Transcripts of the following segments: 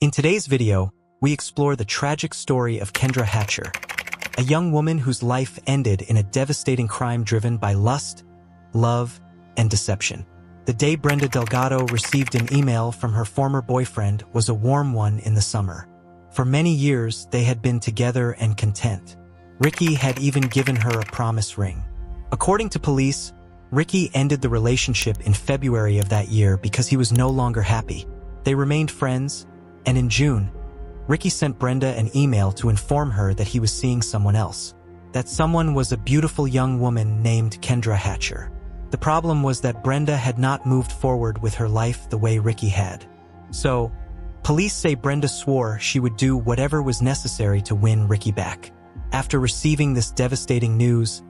In today's video, we explore the tragic story of Kendra Hatcher, a young woman whose life ended in a devastating crime driven by lust, love, and deception. The day Brenda Delgado received an email from her former boyfriend was a warm one in the summer. For many years, they had been together and content. Ricky had even given her a promise ring. According to police, Ricky ended the relationship in February of that year because he was no longer happy. They remained friends, and in June, Ricky sent Brenda an email to inform her that he was seeing someone else. That someone was a beautiful young woman named Kendra Hatcher. The problem was that Brenda had not moved forward with her life the way Ricky had. So, police say Brenda swore she would do whatever was necessary to win Ricky back. After receiving this devastating news,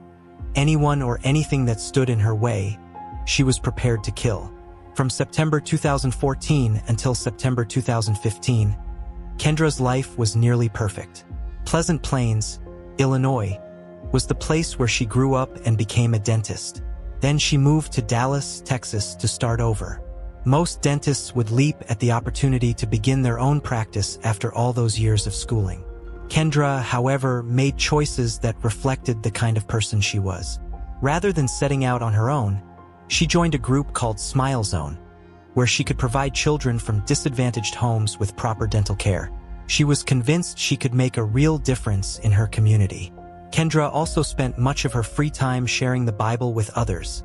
anyone or anything that stood in her way, she was prepared to kill. From September 2014 until September 2015, Kendra's life was nearly perfect. Pleasant Plains, Illinois, was the place where she grew up and became a dentist. Then she moved to Dallas, Texas to start over. Most dentists would leap at the opportunity to begin their own practice after all those years of schooling. Kendra, however, made choices that reflected the kind of person she was. Rather than setting out on her own, she joined a group called Smile Zone, where she could provide children from disadvantaged homes with proper dental care. She was convinced she could make a real difference in her community. Kendra also spent much of her free time sharing the Bible with others,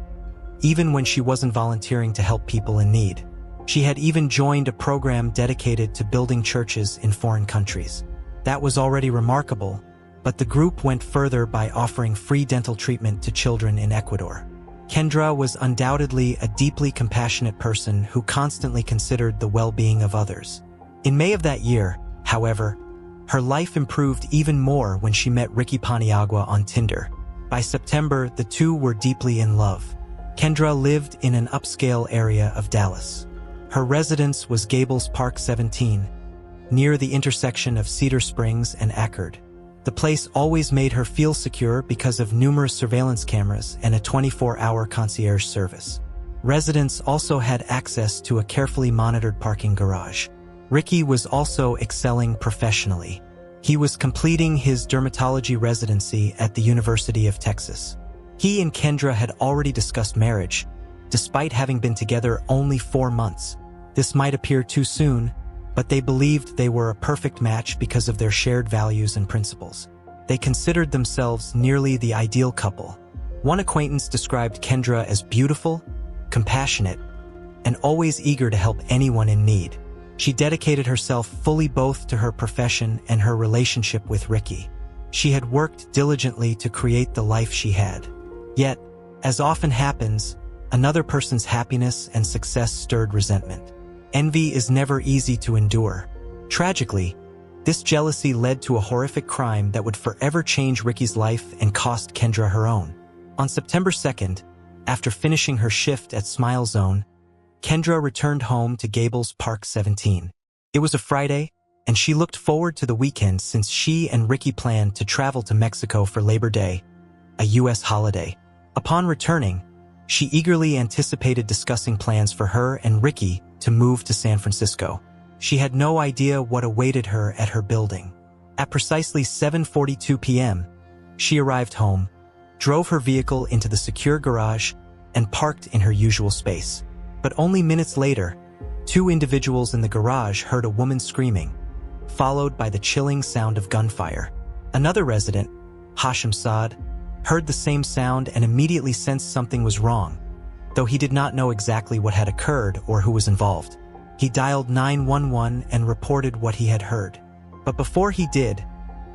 even when she wasn't volunteering to help people in need. She had even joined a program dedicated to building churches in foreign countries. That was already remarkable, but the group went further by offering free dental treatment to children in Ecuador. Kendra was undoubtedly a deeply compassionate person who constantly considered the well-being of others. In May of that year, however, her life improved even more when she met Ricky Paniagua on Tinder. By September, the two were deeply in love. Kendra lived in an upscale area of Dallas. Her residence was Gables Park 17, near the intersection of Cedar Springs and Ackerd. The place always made her feel secure because of numerous surveillance cameras and a 24-hour concierge service. Residents also had access to a carefully monitored parking garage. Ricky was also excelling professionally. He was completing his dermatology residency at the University of Texas. He and Kendra had already discussed marriage, despite having been together only 4 months. This might appear too soon, but they believed they were a perfect match because of their shared values and principles. They considered themselves nearly the ideal couple. One acquaintance described Kendra as beautiful, compassionate, and always eager to help anyone in need. She dedicated herself fully both to her profession and her relationship with Ricky. She had worked diligently to create the life she had. Yet, as often happens, another person's happiness and success stirred resentment. Envy is never easy to endure. Tragically, this jealousy led to a horrific crime that would forever change Ricky's life and cost Kendra her own. On September 2nd, after finishing her shift at Smile Zone, Kendra returned home to Gables Park 17. It was a Friday, and she looked forward to the weekend since she and Ricky planned to travel to Mexico for Labor Day, a U.S. holiday. Upon returning, she eagerly anticipated discussing plans for her and Ricky to move to San Francisco. She had no idea what awaited her at her building. At precisely 7:42 p.m., she arrived home, drove her vehicle into the secure garage, and parked in her usual space. But only minutes later, 2 individuals in the garage heard a woman screaming, followed by the chilling sound of gunfire. Another resident, Hashim Saad, heard the same sound and immediately sensed something was wrong, though he did not know exactly what had occurred or who was involved. He dialed 911 and reported what he had heard. But before he did,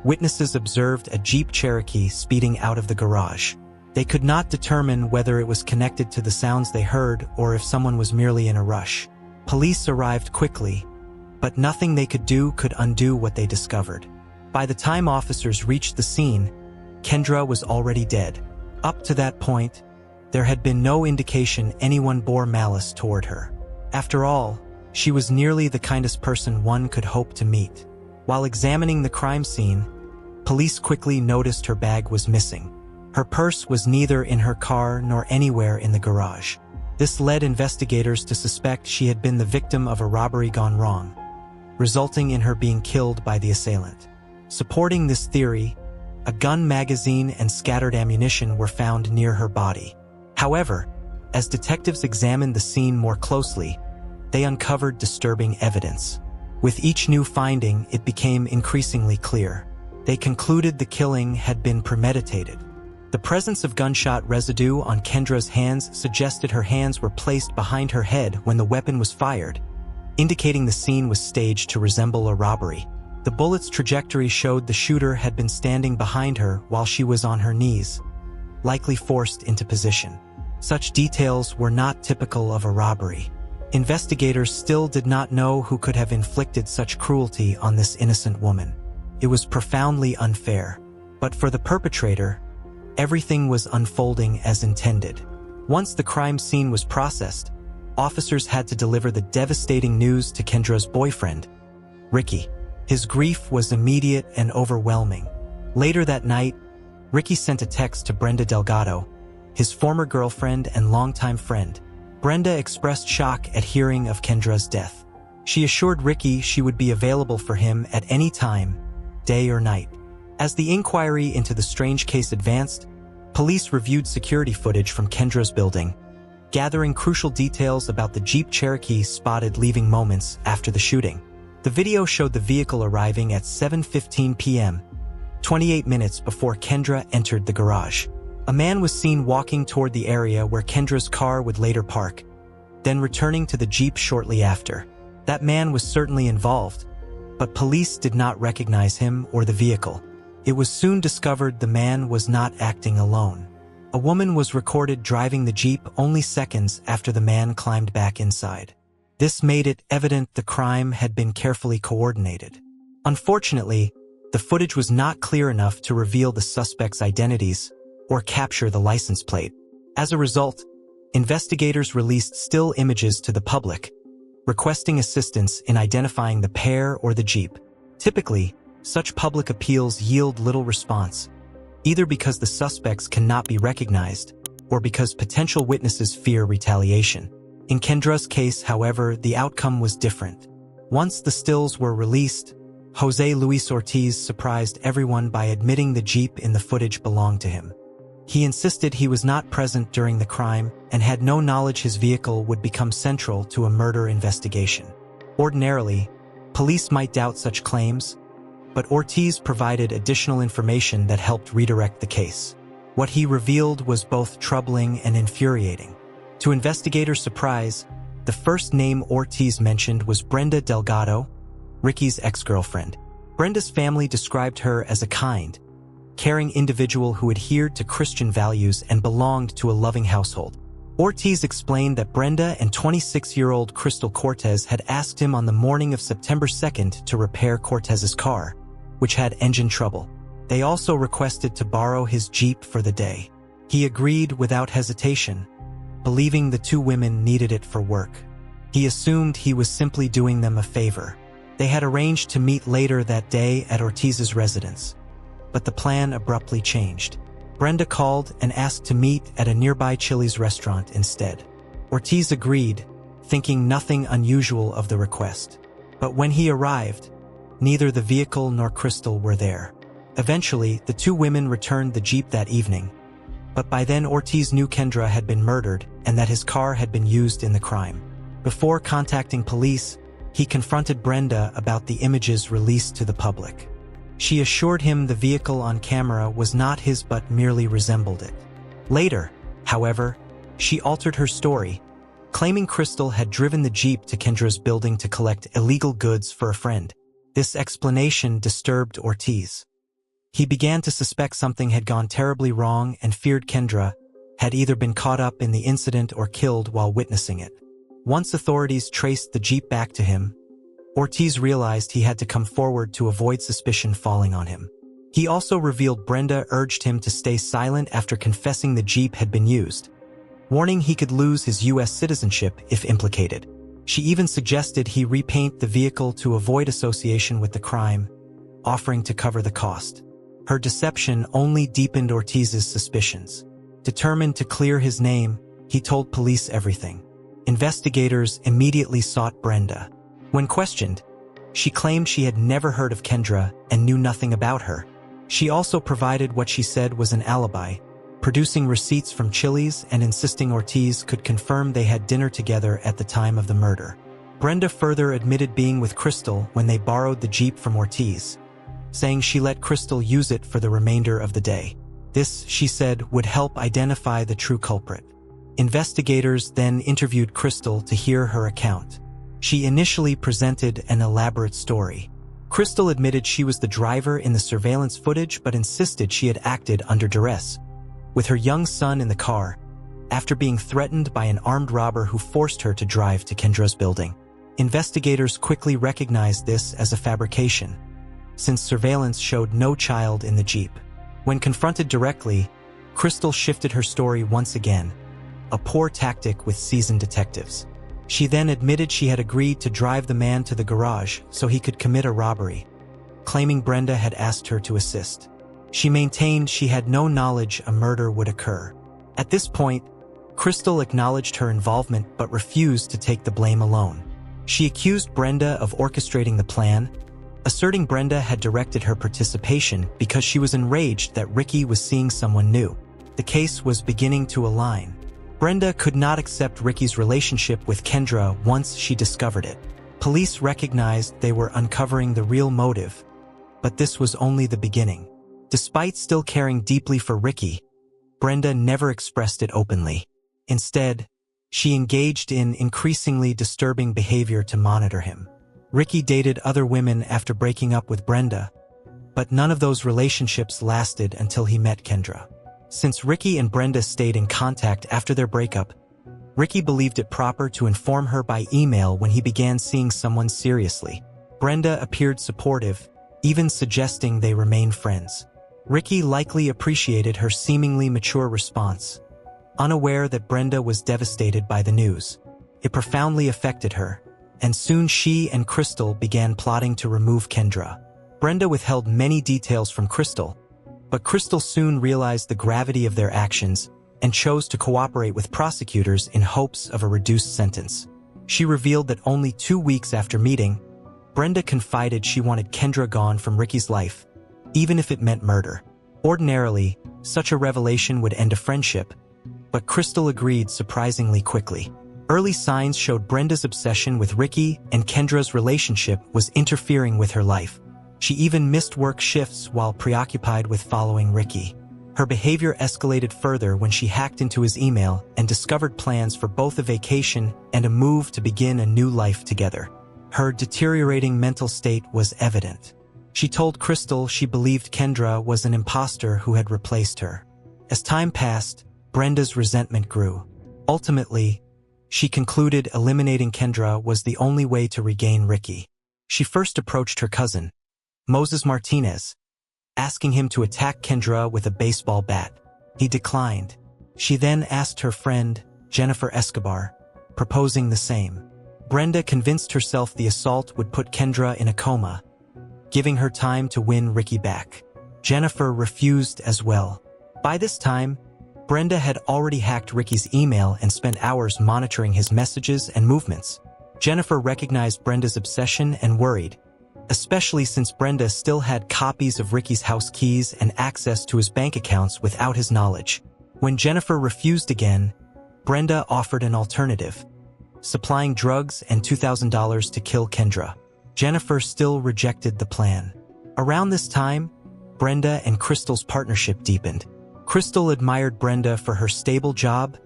witnesses observed a Jeep Cherokee speeding out of the garage. They could not determine whether it was connected to the sounds they heard or if someone was merely in a rush. Police arrived quickly, but nothing they could do could undo what they discovered. By the time officers reached the scene, Kendra was already dead. Up to that point, there had been no indication anyone bore malice toward her. After all, she was nearly the kindest person one could hope to meet. While examining the crime scene, police quickly noticed her bag was missing. Her purse was neither in her car nor anywhere in the garage. This led investigators to suspect she had been the victim of a robbery gone wrong. resulting in her being killed by the assailant. Supporting this theory, a gun magazine and scattered ammunition were found near her body. However, as detectives examined the scene more closely, they uncovered disturbing evidence. With each new finding, it became increasingly clear. They concluded the killing had been premeditated. The presence of gunshot residue on Kendra's hands suggested her hands were placed behind her head when the weapon was fired, indicating the scene was staged to resemble a robbery. The bullet's trajectory showed the shooter had been standing behind her while she was on her knees, likely forced into position. Such details were not typical of a robbery. Investigators still did not know who could have inflicted such cruelty on this innocent woman. It was profoundly unfair. But for the perpetrator, everything was unfolding as intended. Once the crime scene was processed, officers had to deliver the devastating news to Kendra's boyfriend, Ricky. His grief was immediate and overwhelming. Later that night, Ricky sent a text to Brenda Delgado, his former girlfriend and longtime friend. Brenda expressed shock at hearing of Kendra's death. She assured Ricky she would be available for him at any time, day or night. As the inquiry into the strange case advanced, police reviewed security footage from Kendra's building, gathering crucial details about the Jeep Cherokee spotted leaving moments after the shooting. The video showed the vehicle arriving at 7:15 p.m., 28 minutes before Kendra entered the garage. A man was seen walking toward the area where Kendra's car would later park, then returning to the Jeep shortly after. That man was certainly involved, but police did not recognize him or the vehicle. It was soon discovered the man was not acting alone. A woman was recorded driving the Jeep only seconds after the man climbed back inside. This made it evident the crime had been carefully coordinated. Unfortunately, the footage was not clear enough to reveal the suspects' identities or capture the license plate. As a result, investigators released still images to the public, requesting assistance in identifying the pair or the Jeep. Typically, such public appeals yield little response, either because the suspects cannot be recognized or because potential witnesses fear retaliation. In Kendra's case, however, the outcome was different. Once the stills were released, Jose Luis Ortiz surprised everyone by admitting the Jeep in the footage belonged to him. He insisted he was not present during the crime and had no knowledge his vehicle would become central to a murder investigation. Ordinarily, police might doubt such claims, but Ortiz provided additional information that helped redirect the case. What he revealed was both troubling and infuriating. To investigators' surprise, the first name Ortiz mentioned was Brenda Delgado, Ricky's ex-girlfriend. Brenda's family described her as a kind, caring individual who adhered to Christian values and belonged to a loving household. Ortiz explained that Brenda and 26-year-old Crystal Cortez had asked him on the morning of September 2nd to repair Cortez's car, which had engine trouble. They also requested to borrow his Jeep for the day. He agreed without hesitation, believing the two women needed it for work. He assumed he was simply doing them a favor. They had arranged to meet later that day at Ortiz's residence, but the plan abruptly changed. Brenda called and asked to meet at a nearby Chili's restaurant instead. Ortiz agreed, thinking nothing unusual of the request. But when he arrived, neither the vehicle nor Crystal were there. Eventually, the two women returned the Jeep that evening, but by then Ortiz knew Kendra had been murdered and that his car had been used in the crime. Before contacting police, he confronted Brenda about the images released to the public. She assured him the vehicle on camera was not his but merely resembled it. Later, however, she altered her story, claiming Crystal had driven the Jeep to Kendra's building to collect illegal goods for a friend. This explanation disturbed Ortiz. He began to suspect something had gone terribly wrong and feared Kendra had either been caught up in the incident or killed while witnessing it. Once authorities traced the Jeep back to him, Ortiz realized he had to come forward to avoid suspicion falling on him. He also revealed Brenda urged him to stay silent after confessing the Jeep had been used, warning he could lose his U.S. citizenship if implicated. She even suggested he repaint the vehicle to avoid association with the crime, offering to cover the cost. Her deception only deepened Ortiz's suspicions. Determined to clear his name, he told police everything. Investigators immediately sought Brenda. When questioned, She claimed she had never heard of Kendra and knew nothing about her. She also provided what she said was an alibi, producing receipts from Chili's and insisting Ortiz could confirm they had dinner together at the time of the murder. Brenda further admitted being with Crystal when they borrowed the Jeep from Ortiz, saying she let Crystal use it for the remainder of the day. This, she said, would help identify the true culprit. Investigators then interviewed Crystal to hear her account. She initially presented an elaborate story. Crystal admitted she was the driver in the surveillance footage but insisted she had acted under duress, with her young son in the car, after being threatened by an armed robber who forced her to drive to Kendra's building. Investigators quickly recognized this as a fabrication, since surveillance showed no child in the Jeep. When confronted directly, Crystal shifted her story once again, a poor tactic with seasoned detectives. She then admitted she had agreed to drive the man to the garage so he could commit a robbery, claiming Brenda had asked her to assist. She maintained she had no knowledge a murder would occur. At this point, Crystal acknowledged her involvement but refused to take the blame alone. She accused Brenda of orchestrating the plan, asserting Brenda had directed her participation because she was enraged that Ricky was seeing someone new. The case was beginning to align. Brenda could not accept Ricky's relationship with Kendra once she discovered it. Police recognized they were uncovering the real motive, but this was only the beginning. Despite still caring deeply for Ricky, Brenda never expressed it openly. Instead, she engaged in increasingly disturbing behavior to monitor him. Ricky dated other women after breaking up with Brenda, but none of those relationships lasted until he met Kendra. Since Ricky and Brenda stayed in contact after their breakup, Ricky believed it proper to inform her by email when he began seeing someone seriously. Brenda appeared supportive, even suggesting they remain friends. Ricky likely appreciated her seemingly mature response, unaware that Brenda was devastated by the news. It profoundly affected her, and soon she and Crystal began plotting to remove Kendra. Brenda withheld many details from Crystal, but Crystal soon realized the gravity of their actions and chose to cooperate with prosecutors in hopes of a reduced sentence. She revealed that only 2 weeks after meeting, Brenda confided she wanted Kendra gone from Ricky's life, even if it meant murder. Ordinarily, such a revelation would end a friendship, but Crystal agreed surprisingly quickly. Early signs showed Brenda's obsession with Ricky and Kendra's relationship was interfering with her life. She even missed work shifts while preoccupied with following Ricky. Her behavior escalated further when she hacked into his email and discovered plans for both a vacation and a move to begin a new life together. Her deteriorating mental state was evident. She told Crystal she believed Kendra was an imposter who had replaced her. As time passed, Brenda's resentment grew. Ultimately, she concluded eliminating Kendra was the only way to regain Ricky. She first approached her cousin, Moses Martinez, asking him to attack Kendra with a baseball bat. He declined. She then asked her friend, Jennifer Escobar, proposing the same. Brenda convinced herself the assault would put Kendra in a coma, giving her time to win Ricky back. Jennifer refused as well. By this time, Brenda had already hacked Ricky's email and spent hours monitoring his messages and movements. Jennifer recognized Brenda's obsession and worried, especially since Brenda still had copies of Ricky's house keys and access to his bank accounts without his knowledge. When Jennifer refused again, Brenda offered an alternative, supplying drugs and $2,000 to kill Kendra. Jennifer still rejected the plan. Around this time, Brenda and Crystal's partnership deepened. Crystal admired Brenda for her stable job,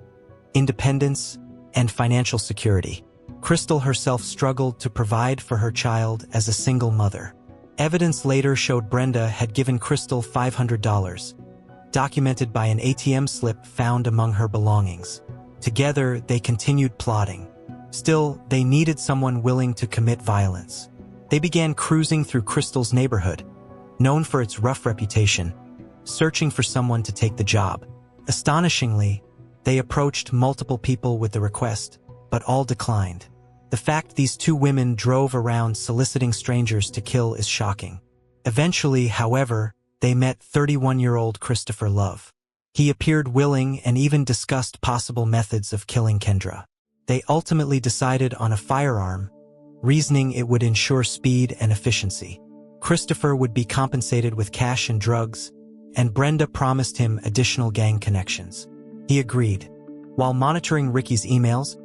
independence, and financial security. Crystal herself struggled to provide for her child as a single mother. Evidence later showed Brenda had given Crystal $500, documented by an ATM slip found among her belongings. Together, they continued plotting. Still, they needed someone willing to commit violence. They began cruising through Crystal's neighborhood, known for its rough reputation, searching for someone to take the job. Astonishingly, they approached multiple people with the request, but all declined. The fact these two women drove around soliciting strangers to kill is shocking. Eventually, however, they met 31-year-old Christopher Love. He appeared willing and even discussed possible methods of killing Kendra. They ultimately decided on a firearm, reasoning it would ensure speed and efficiency. Christopher would be compensated with cash and drugs, and Brenda promised him additional gang connections. He agreed. While monitoring Ricky's emails,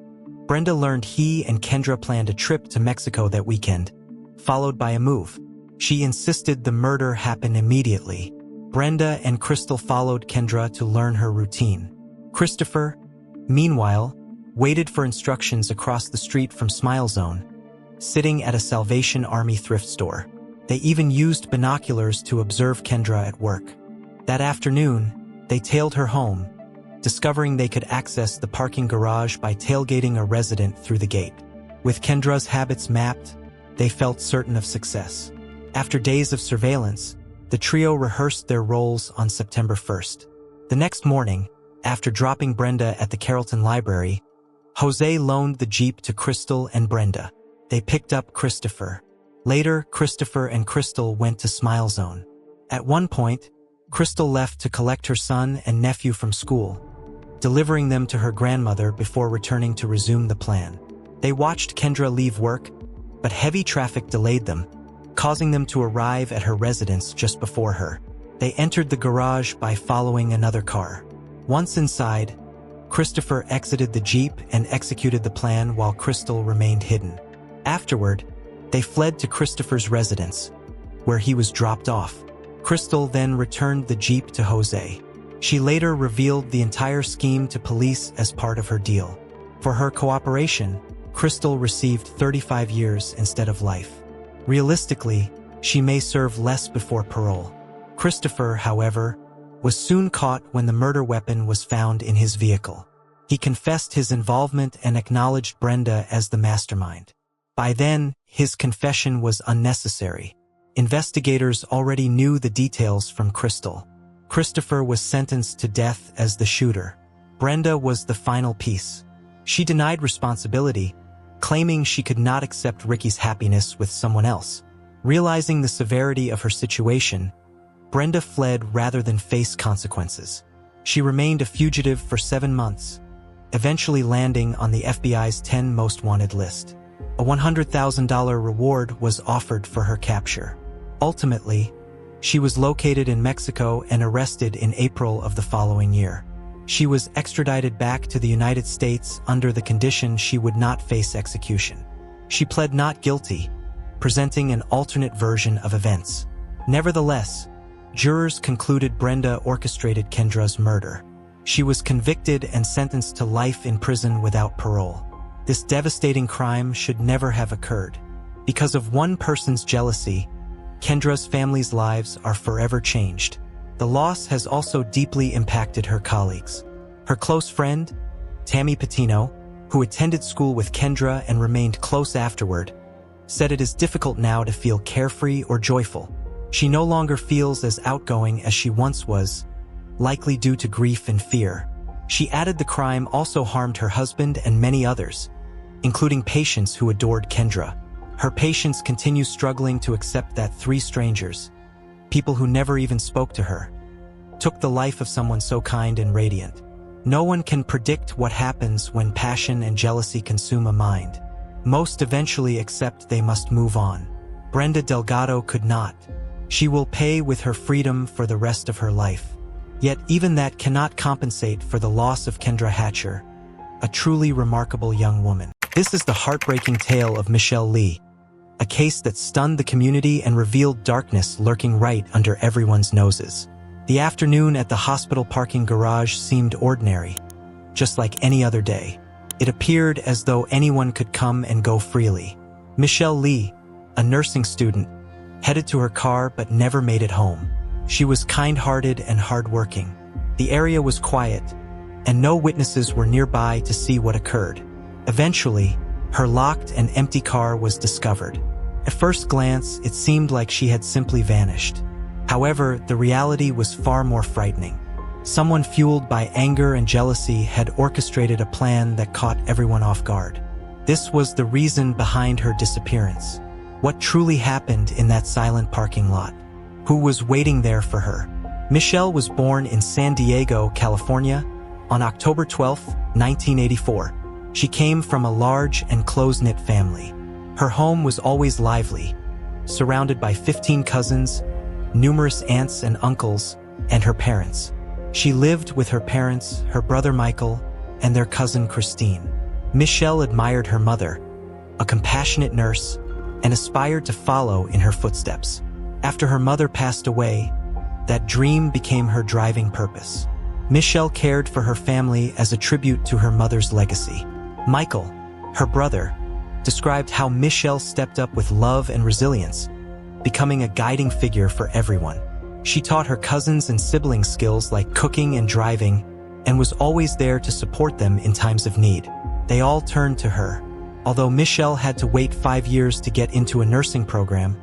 Brenda learned he and Kendra planned a trip to Mexico that weekend, followed by a move. She insisted the murder happen immediately. Brenda and Crystal followed Kendra to learn her routine. Christopher, meanwhile, waited for instructions across the street from Smile Zone, sitting at a Salvation Army thrift store. They even used binoculars to observe Kendra at work. That afternoon, they tailed her home, discovering they could access the parking garage by tailgating a resident through the gate. With Kendra's habits mapped, they felt certain of success. After days of surveillance, the trio rehearsed their roles on September 1st. The next morning, after dropping Brenda at the Carrollton Library, Jose loaned the Jeep to Crystal and Brenda. They picked up Christopher. Later, Christopher and Crystal went to Smile Zone. At one point, Crystal left to collect her son and nephew from school, delivering them to her grandmother before returning to resume the plan. They watched Kendra leave work, but heavy traffic delayed them, causing them to arrive at her residence just before her. They entered the garage by following another car. Once inside, Christopher exited the Jeep and executed the plan while Crystal remained hidden. Afterward, they fled to Christopher's residence, where he was dropped off. Crystal then returned the Jeep to Jose. She later revealed the entire scheme to police as part of her deal. For her cooperation, Crystal received 35 years instead of life. Realistically, she may serve less before parole. Christopher, however, was soon caught when the murder weapon was found in his vehicle. He confessed his involvement and acknowledged Brenda as the mastermind. By then, his confession was unnecessary. Investigators already knew the details from Crystal. Christopher was sentenced to death as the shooter. Brenda was the final piece. She denied responsibility, claiming she could not accept Ricky's happiness with someone else. Realizing the severity of her situation, Brenda fled rather than face consequences. She remained a fugitive for 7 months, eventually landing on the FBI's 10 most wanted list. A $100,000 reward was offered for her capture. Ultimately, she was located in Mexico and arrested in April of the following year. She was extradited back to the United States under the condition she would not face execution. She pled not guilty, presenting an alternate version of events. Nevertheless, jurors concluded Brenda orchestrated Kendra's murder. She was convicted and sentenced to life in prison without parole. This devastating crime should never have occurred. Because of one person's jealousy, Kendra's family's lives are forever changed. The loss has also deeply impacted her colleagues. Her close friend, Tammy Patino, who attended school with Kendra and remained close afterward, said it is difficult now to feel carefree or joyful. She no longer feels as outgoing as she once was, likely due to grief and fear. She added the crime also harmed her husband and many others, including patients who adored Kendra. Her patients continue struggling to accept that 3 strangers, people who never even spoke to her, took the life of someone so kind and radiant. No one can predict what happens when passion and jealousy consume a mind. Most eventually accept they must move on. Brenda Delgado could not. She will pay with her freedom for the rest of her life. Yet even that cannot compensate for the loss of Kendra Hatcher, a truly remarkable young woman. This is the heartbreaking tale of Michelle Lee, a case that stunned the community and revealed darkness lurking right under everyone's noses. The afternoon at the hospital parking garage seemed ordinary, just like any other day. It appeared as though anyone could come and go freely. Michelle Lee, a nursing student, headed to her car but never made it home. She was kind-hearted and hardworking. The area was quiet, and no witnesses were nearby to see what occurred. Eventually, her locked and empty car was discovered. At first glance, it seemed like she had simply vanished. However, the reality was far more frightening. Someone fueled by anger and jealousy had orchestrated a plan that caught everyone off guard. This was the reason behind her disappearance. What truly happened in that silent parking lot? Who was waiting there for her? Michelle was born in San Diego, California, on October 12, 1984. She came from a large and close-knit family. Her home was always lively, surrounded by 15 cousins, numerous aunts and uncles, and her parents. She lived with her parents, her brother Michael, and their cousin Christine. Michelle admired her mother, a compassionate nurse, and aspired to follow in her footsteps. After her mother passed away, that dream became her driving purpose. Michelle cared for her family as a tribute to her mother's legacy. Michael, her brother, described how Michelle stepped up with love and resilience, becoming a guiding figure for everyone. She taught her cousins and siblings skills like cooking and driving, and was always there to support them in times of need. They all turned to her. Although Michelle had to wait 5 years to get into a nursing program,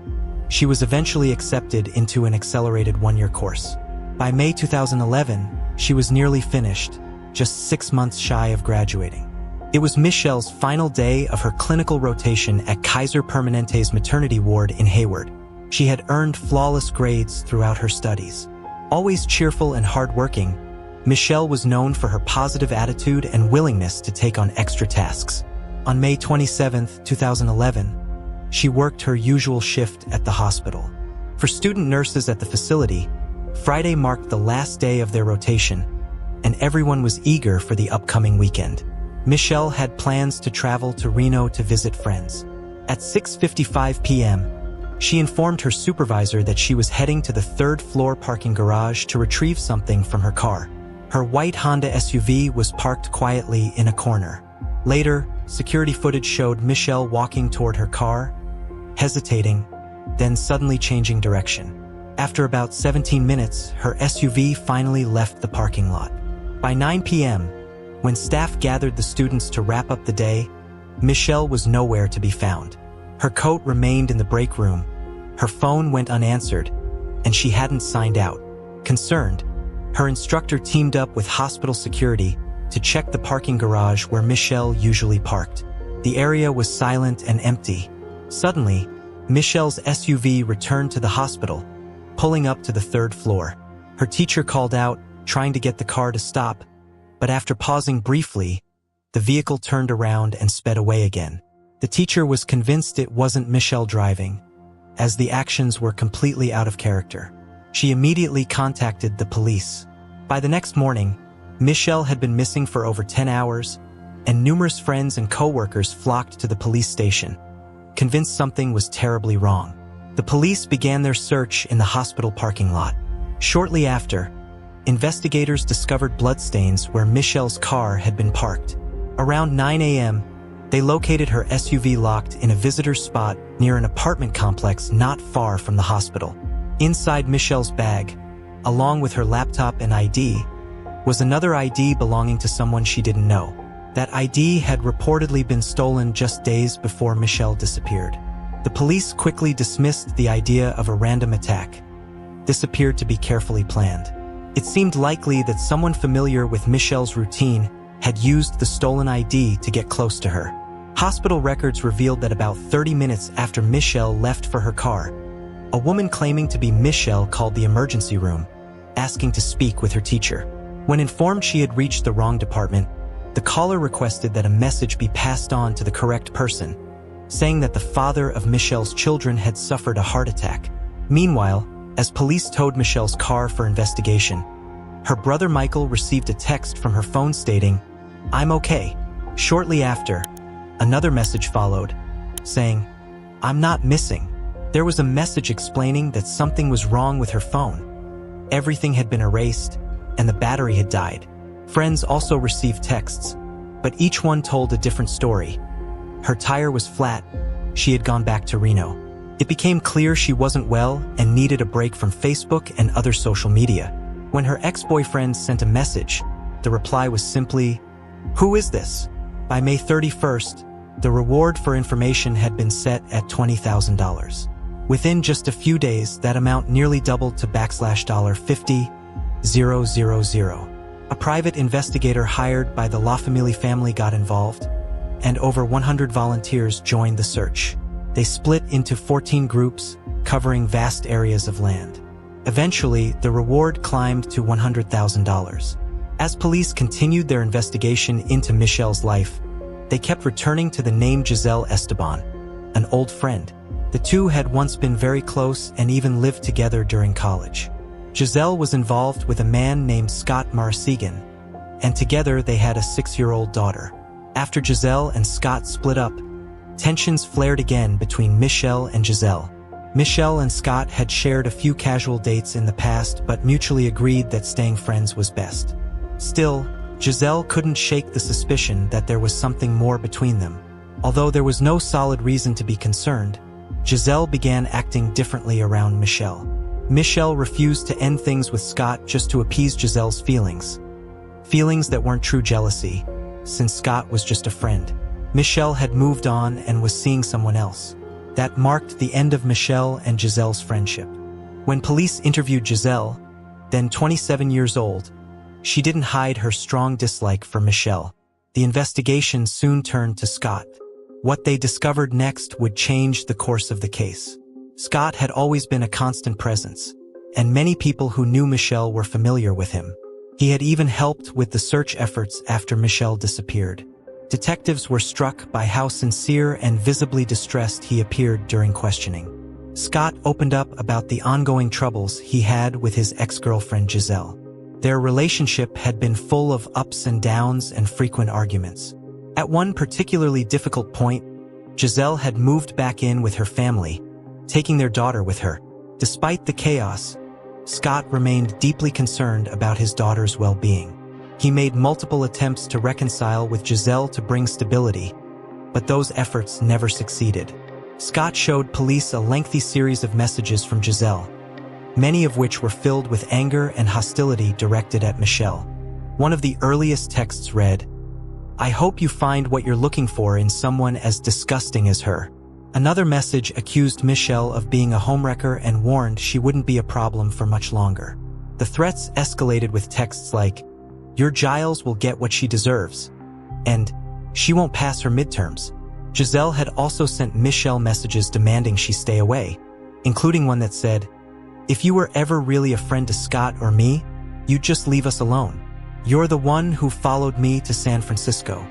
she was eventually accepted into an accelerated 1-year course. By May 2011, she was nearly finished, just 6 months shy of graduating. It was Michelle's final day of her clinical rotation at Kaiser Permanente's maternity ward in Hayward. She had earned flawless grades throughout her studies. Always cheerful and hardworking, Michelle was known for her positive attitude and willingness to take on extra tasks. On May 27, 2011, she worked her usual shift at the hospital. For student nurses at the facility, Friday marked the last day of their rotation, and everyone was eager for the upcoming weekend. Michelle had plans to travel to Reno to visit friends. At 6:55 p.m., she informed her supervisor that she was heading to the third-floor parking garage to retrieve something from her car. Her white Honda SUV was parked quietly in a corner. Later, security footage showed Michelle walking toward her car, hesitating, then suddenly changing direction. After about 17 minutes, her SUV finally left the parking lot. By 9 p.m., when staff gathered the students to wrap up the day, Michelle was nowhere to be found. Her coat remained in the break room, her phone went unanswered, and she hadn't signed out. Concerned, her instructor teamed up with hospital security to check the parking garage where Michelle usually parked. The area was silent and empty. Suddenly, Michelle's SUV returned to the hospital, pulling up to the third floor. Her teacher called out, trying to get the car to stop, but after pausing briefly, the vehicle turned around and sped away again. The teacher was convinced it wasn't Michelle driving, as the actions were completely out of character. She immediately contacted the police. By the next morning, Michelle had been missing for over 10 hours, and numerous friends and co-workers flocked to the police station, convinced something was terribly wrong. The police began their search in the hospital parking lot. Shortly after, investigators discovered bloodstains where Michelle's car had been parked. Around 9 a.m., they located her SUV locked in a visitor's spot near an apartment complex not far from the hospital. Inside Michelle's bag, along with her laptop and ID, was another ID belonging to someone she didn't know. That ID had reportedly been stolen just days before Michelle disappeared. The police quickly dismissed the idea of a random attack. This appeared to be carefully planned. It seemed likely that someone familiar with Michelle's routine had used the stolen ID to get close to her. Hospital records revealed that about 30 minutes after Michelle left for her car, a woman claiming to be Michelle called the emergency room, asking to speak with her teacher. When informed she had reached the wrong department, the caller requested that a message be passed on to the correct person, saying that the father of Michelle's children had suffered a heart attack. Meanwhile, as police towed Michelle's car for investigation, her brother Michael received a text from her phone stating, "I'm okay." Shortly after, another message followed, saying, "I'm not missing." There was a message explaining that something was wrong with her phone. Everything had been erased, and the battery had died. Friends also received texts, but each one told a different story. Her tire was flat, she had gone back to Reno. It became clear she wasn't well and needed a break from Facebook and other social media. When her ex-boyfriend sent a message, the reply was simply, "Who is this?" By May 31st, the reward for information had been set at $20,000. Within just a few days, that amount nearly doubled to $50,000. A private investigator hired by the La Famille family got involved, and over 100 volunteers joined the search. They split into 14 groups, covering vast areas of land. Eventually, the reward climbed to $100,000. As police continued their investigation into Michelle's life, they kept returning to the name Giselle Esteban, an old friend. The two had once been very close and even lived together during college. Giselle was involved with a man named Scott Marasigan, and together they had a 6-year-old daughter. After Giselle and Scott split up, tensions flared again between Michelle and Giselle. Michelle and Scott had shared a few casual dates in the past but mutually agreed that staying friends was best. Still, Giselle couldn't shake the suspicion that there was something more between them. Although there was no solid reason to be concerned, Giselle began acting differently around Michelle. Michelle refused to end things with Scott just to appease Giselle's feelings. Feelings that weren't true jealousy, since Scott was just a friend. Michelle had moved on and was seeing someone else. That marked the end of Michelle and Giselle's friendship. When police interviewed Giselle, then 27 years old, she didn't hide her strong dislike for Michelle. The investigation soon turned to Scott. What they discovered next would change the course of the case. Scott had always been a constant presence, and many people who knew Michelle were familiar with him. He had even helped with the search efforts after Michelle disappeared. Detectives were struck by how sincere and visibly distressed he appeared during questioning. Scott opened up about the ongoing troubles he had with his ex-girlfriend Giselle. Their relationship had been full of ups and downs and frequent arguments. At one particularly difficult point, Giselle had moved back in with her family, taking their daughter with her. Despite the chaos, Scott remained deeply concerned about his daughter's well-being. He made multiple attempts to reconcile with Giselle to bring stability, but those efforts never succeeded. Scott showed police a lengthy series of messages from Giselle, many of which were filled with anger and hostility directed at Michelle. One of the earliest texts read, "I hope you find what you're looking for in someone as disgusting as her." Another message accused Michelle of being a homewrecker and warned she wouldn't be a problem for much longer. The threats escalated with texts like, "Your Giles will get what she deserves," and "She won't pass her midterms." Giselle had also sent Michelle messages demanding she stay away, including one that said, "If you were ever really a friend to Scott or me, you'd just leave us alone. You're the one who followed me to San Francisco."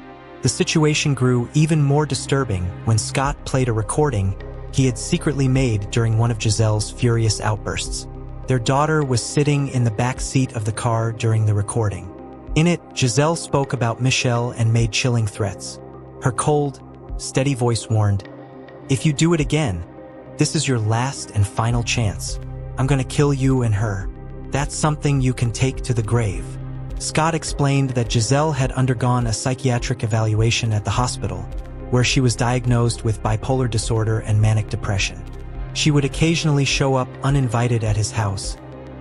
The situation grew even more disturbing when Scott played a recording he had secretly made during one of Giselle's furious outbursts. Their daughter was sitting in the back seat of the car during the recording. In it, Giselle spoke about Michelle and made chilling threats. Her cold, steady voice warned, "If you do it again, this is your last and final chance. I'm gonna kill you and her. That's something you can take to the grave." Scott explained that Giselle had undergone a psychiatric evaluation at the hospital, where she was diagnosed with bipolar disorder and manic depression. She would occasionally show up uninvited at his house,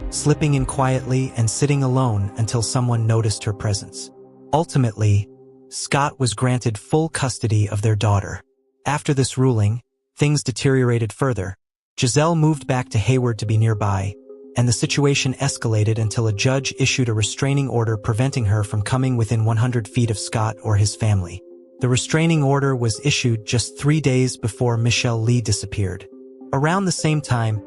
slipping in quietly and sitting alone until someone noticed her presence. Ultimately, Scott was granted full custody of their daughter. After this ruling, things deteriorated further. Giselle moved back to Hayward to be nearby, and the situation escalated until a judge issued a restraining order preventing her from coming within 100 feet of Scott or his family. The restraining order was issued just 3 days before Michelle Lee disappeared. Around the same time,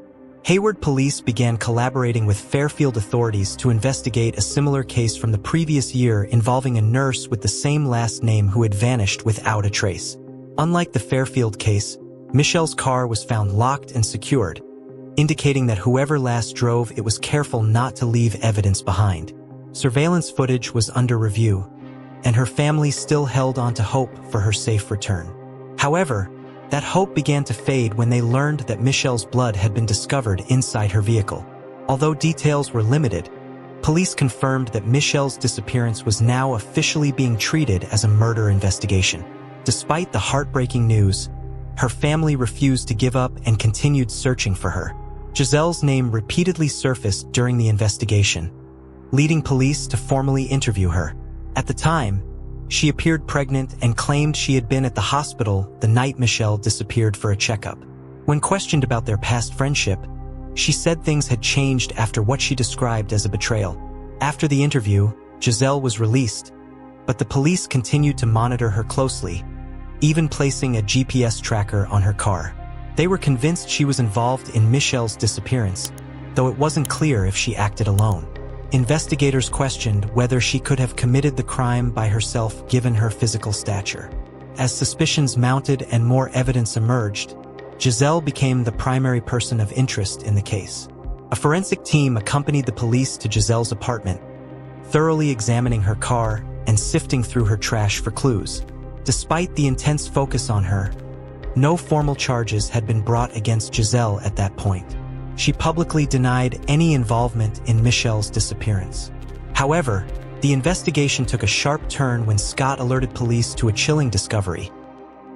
Hayward police began collaborating with Fairfield authorities to investigate a similar case from the previous year involving a nurse with the same last name who had vanished without a trace. Unlike the Fairfield case, Michelle's car was found locked and secured, indicating that whoever last drove it was careful not to leave evidence behind. Surveillance footage was under review, and her family still held on to hope for her safe return. However, that hope began to fade when they learned that Michelle's blood had been discovered inside her vehicle. Although details were limited, police confirmed that Michelle's disappearance was now officially being treated as a murder investigation. Despite the heartbreaking news, her family refused to give up and continued searching for her. Giselle's name repeatedly surfaced during the investigation, leading police to formally interview her. At the time, she appeared pregnant and claimed she had been at the hospital the night Michelle disappeared for a checkup. When questioned about their past friendship, she said things had changed after what she described as a betrayal. After the interview, Giselle was released, but the police continued to monitor her closely, even placing a GPS tracker on her car. They were convinced she was involved in Michelle's disappearance, though it wasn't clear if she acted alone. Investigators questioned whether she could have committed the crime by herself given her physical stature. As suspicions mounted and more evidence emerged, Giselle became the primary person of interest in the case. A forensic team accompanied the police to Giselle's apartment, thoroughly examining her car and sifting through her trash for clues. Despite the intense focus on her, no formal charges had been brought against Giselle at that point. She publicly denied any involvement in Michelle's disappearance. However, the investigation took a sharp turn when Scott alerted police to a chilling discovery.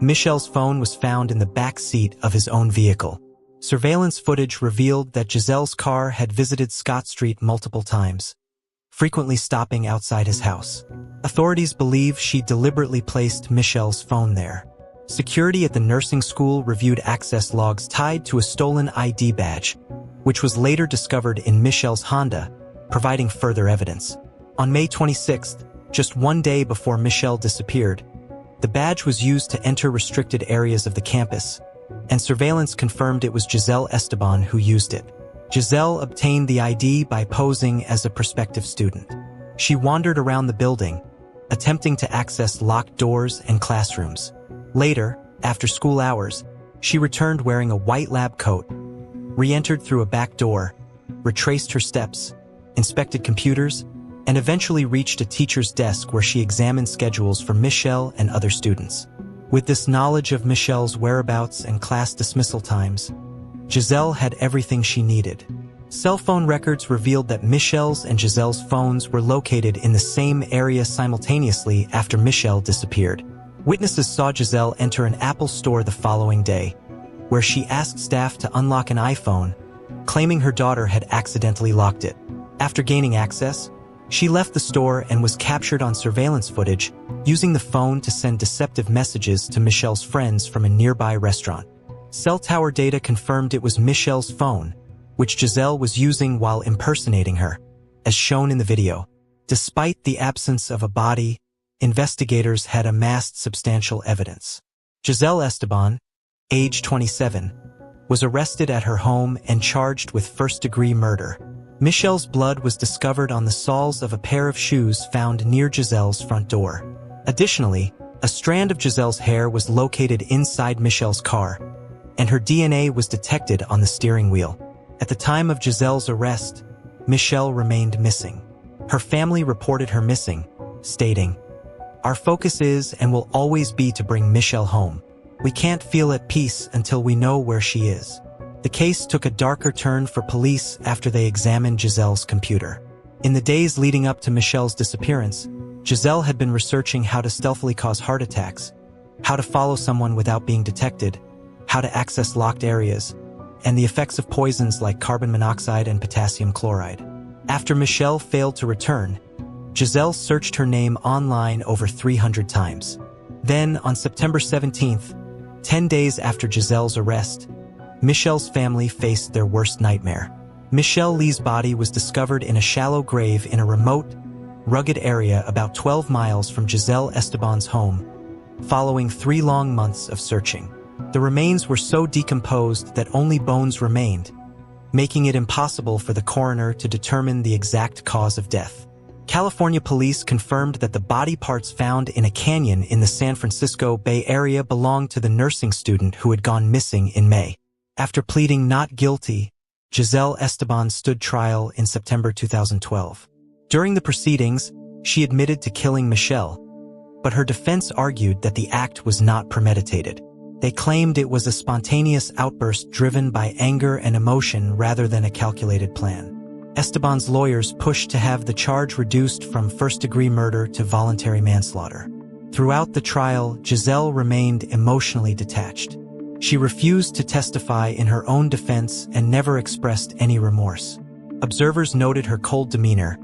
Michelle's phone was found in the back seat of his own vehicle. Surveillance footage revealed that Giselle's car had visited Scott Street multiple times, frequently stopping outside his house. Authorities believe she deliberately placed Michelle's phone there. Security at the nursing school reviewed access logs tied to a stolen ID badge, which was later discovered in Michelle's Honda, providing further evidence. On May 26th, just one day before Michelle disappeared, the badge was used to enter restricted areas of the campus, and surveillance confirmed it was Giselle Esteban who used it. Giselle obtained the ID by posing as a prospective student. She wandered around the building, attempting to access locked doors and classrooms. Later, after school hours, she returned wearing a white lab coat, re-entered through a back door, retraced her steps, inspected computers, and eventually reached a teacher's desk where she examined schedules for Michelle and other students. With this knowledge of Michelle's whereabouts and class dismissal times, Giselle had everything she needed. Cell phone records revealed that Michelle's and Giselle's phones were located in the same area simultaneously after Michelle disappeared. Witnesses saw Giselle enter an Apple store the following day, where she asked staff to unlock an iPhone, claiming her daughter had accidentally locked it. After gaining access, she left the store and was captured on surveillance footage, using the phone to send deceptive messages to Michelle's friends from a nearby restaurant. Cell tower data confirmed it was Michelle's phone, which Giselle was using while impersonating her, as shown in the video. Despite the absence of a body, investigators had amassed substantial evidence. Giselle Esteban, age 27, was arrested at her home and charged with first-degree murder. Michelle's blood was discovered on the soles of a pair of shoes found near Giselle's front door. Additionally, a strand of Giselle's hair was located inside Michelle's car, and her DNA was detected on the steering wheel. At the time of Giselle's arrest, Michelle remained missing. Her family reported her missing, stating, "Our focus is and will always be to bring Michelle home. We can't feel at peace until we know where she is." The case took a darker turn for police after they examined Giselle's computer. In the days leading up to Michelle's disappearance, Giselle had been researching how to stealthily cause heart attacks, how to follow someone without being detected, how to access locked areas, and the effects of poisons like carbon monoxide and potassium chloride. After Michelle failed to return, Giselle searched her name online over 300 times. Then, on September 17th, 10 days after Giselle's arrest, Michelle's family faced their worst nightmare. Michelle Lee's body was discovered in a shallow grave in a remote, rugged area about 12 miles from Giselle Esteban's home, following 3 long months of searching. The remains were so decomposed that only bones remained, making it impossible for the coroner to determine the exact cause of death. California police confirmed that the body parts found in a canyon in the San Francisco Bay Area belonged to the nursing student who had gone missing in May. After pleading not guilty, Giselle Esteban stood trial in September 2012. During the proceedings, she admitted to killing Michelle, but her defense argued that the act was not premeditated. They claimed it was a spontaneous outburst driven by anger and emotion rather than a calculated plan. Esteban's lawyers pushed to have the charge reduced from first-degree murder to voluntary manslaughter. Throughout the trial, Giselle remained emotionally detached. She refused to testify in her own defense and never expressed any remorse. Observers noted her cold demeanor.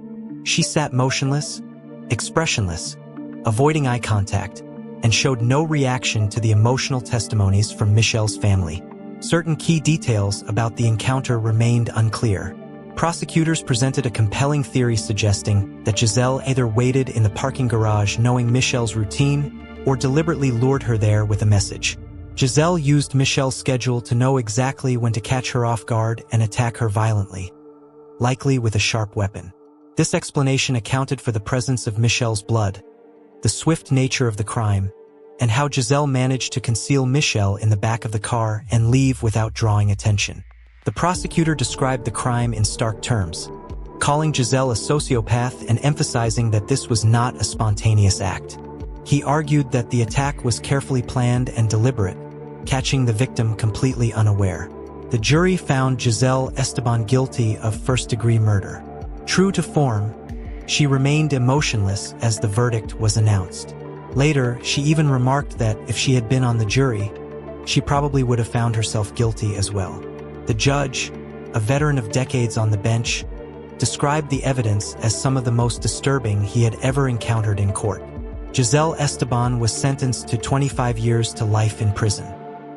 She sat motionless, expressionless, avoiding eye contact, and showed no reaction to the emotional testimonies from Michelle's family. Certain key details about the encounter remained unclear. Prosecutors presented a compelling theory suggesting that Giselle either waited in the parking garage knowing Michelle's routine or deliberately lured her there with a message. Giselle used Michelle's schedule to know exactly when to catch her off guard and attack her violently, likely with a sharp weapon. This explanation accounted for the presence of Michelle's blood, the swift nature of the crime, and how Giselle managed to conceal Michelle in the back of the car and leave without drawing attention. The prosecutor described the crime in stark terms, calling Giselle a sociopath and emphasizing that this was not a spontaneous act. He argued that the attack was carefully planned and deliberate, catching the victim completely unaware. The jury found Giselle Esteban guilty of first-degree murder. True to form, she remained emotionless as the verdict was announced. Later, she even remarked that if she had been on the jury, she probably would have found herself guilty as well. The judge, a veteran of decades on the bench, described the evidence as some of the most disturbing he had ever encountered in court. Giselle Esteban was sentenced to 25 years to life in prison.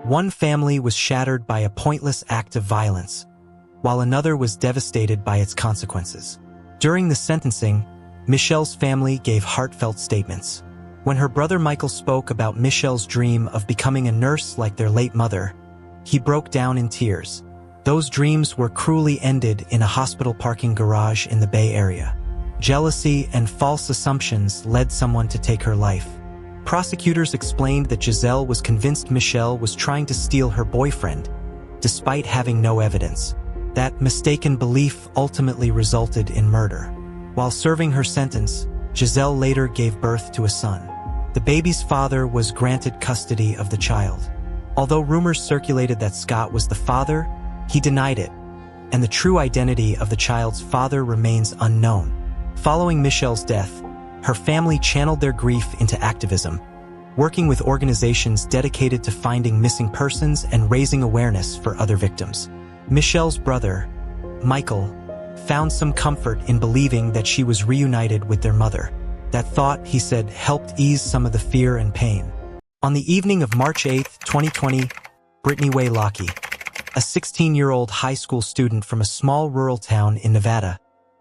One family was shattered by a pointless act of violence, while another was devastated by its consequences. During the sentencing, Michelle's family gave heartfelt statements. When her brother Michael spoke about Michelle's dream of becoming a nurse like their late mother, he broke down in tears. Those dreams were cruelly ended in a hospital parking garage in the Bay Area. Jealousy and false assumptions led someone to take her life. Prosecutors explained that Giselle was convinced Michelle was trying to steal her boyfriend, despite having no evidence. That mistaken belief ultimately resulted in murder. While serving her sentence, Giselle later gave birth to a son. The baby's father was granted custody of the child. Although rumors circulated that Scott was the father, he denied it, and the true identity of the child's father remains unknown. Following Michelle's death, her family channeled their grief into activism, working with organizations dedicated to finding missing persons and raising awareness for other victims. Michelle's brother, Michael, found some comfort in believing that she was reunited with their mother. That thought, he said, helped ease some of the fear and pain. On the evening of March 8, 2020, Brittany Way-Lockie, a 16-year-old high school student from a small rural town in Nevada,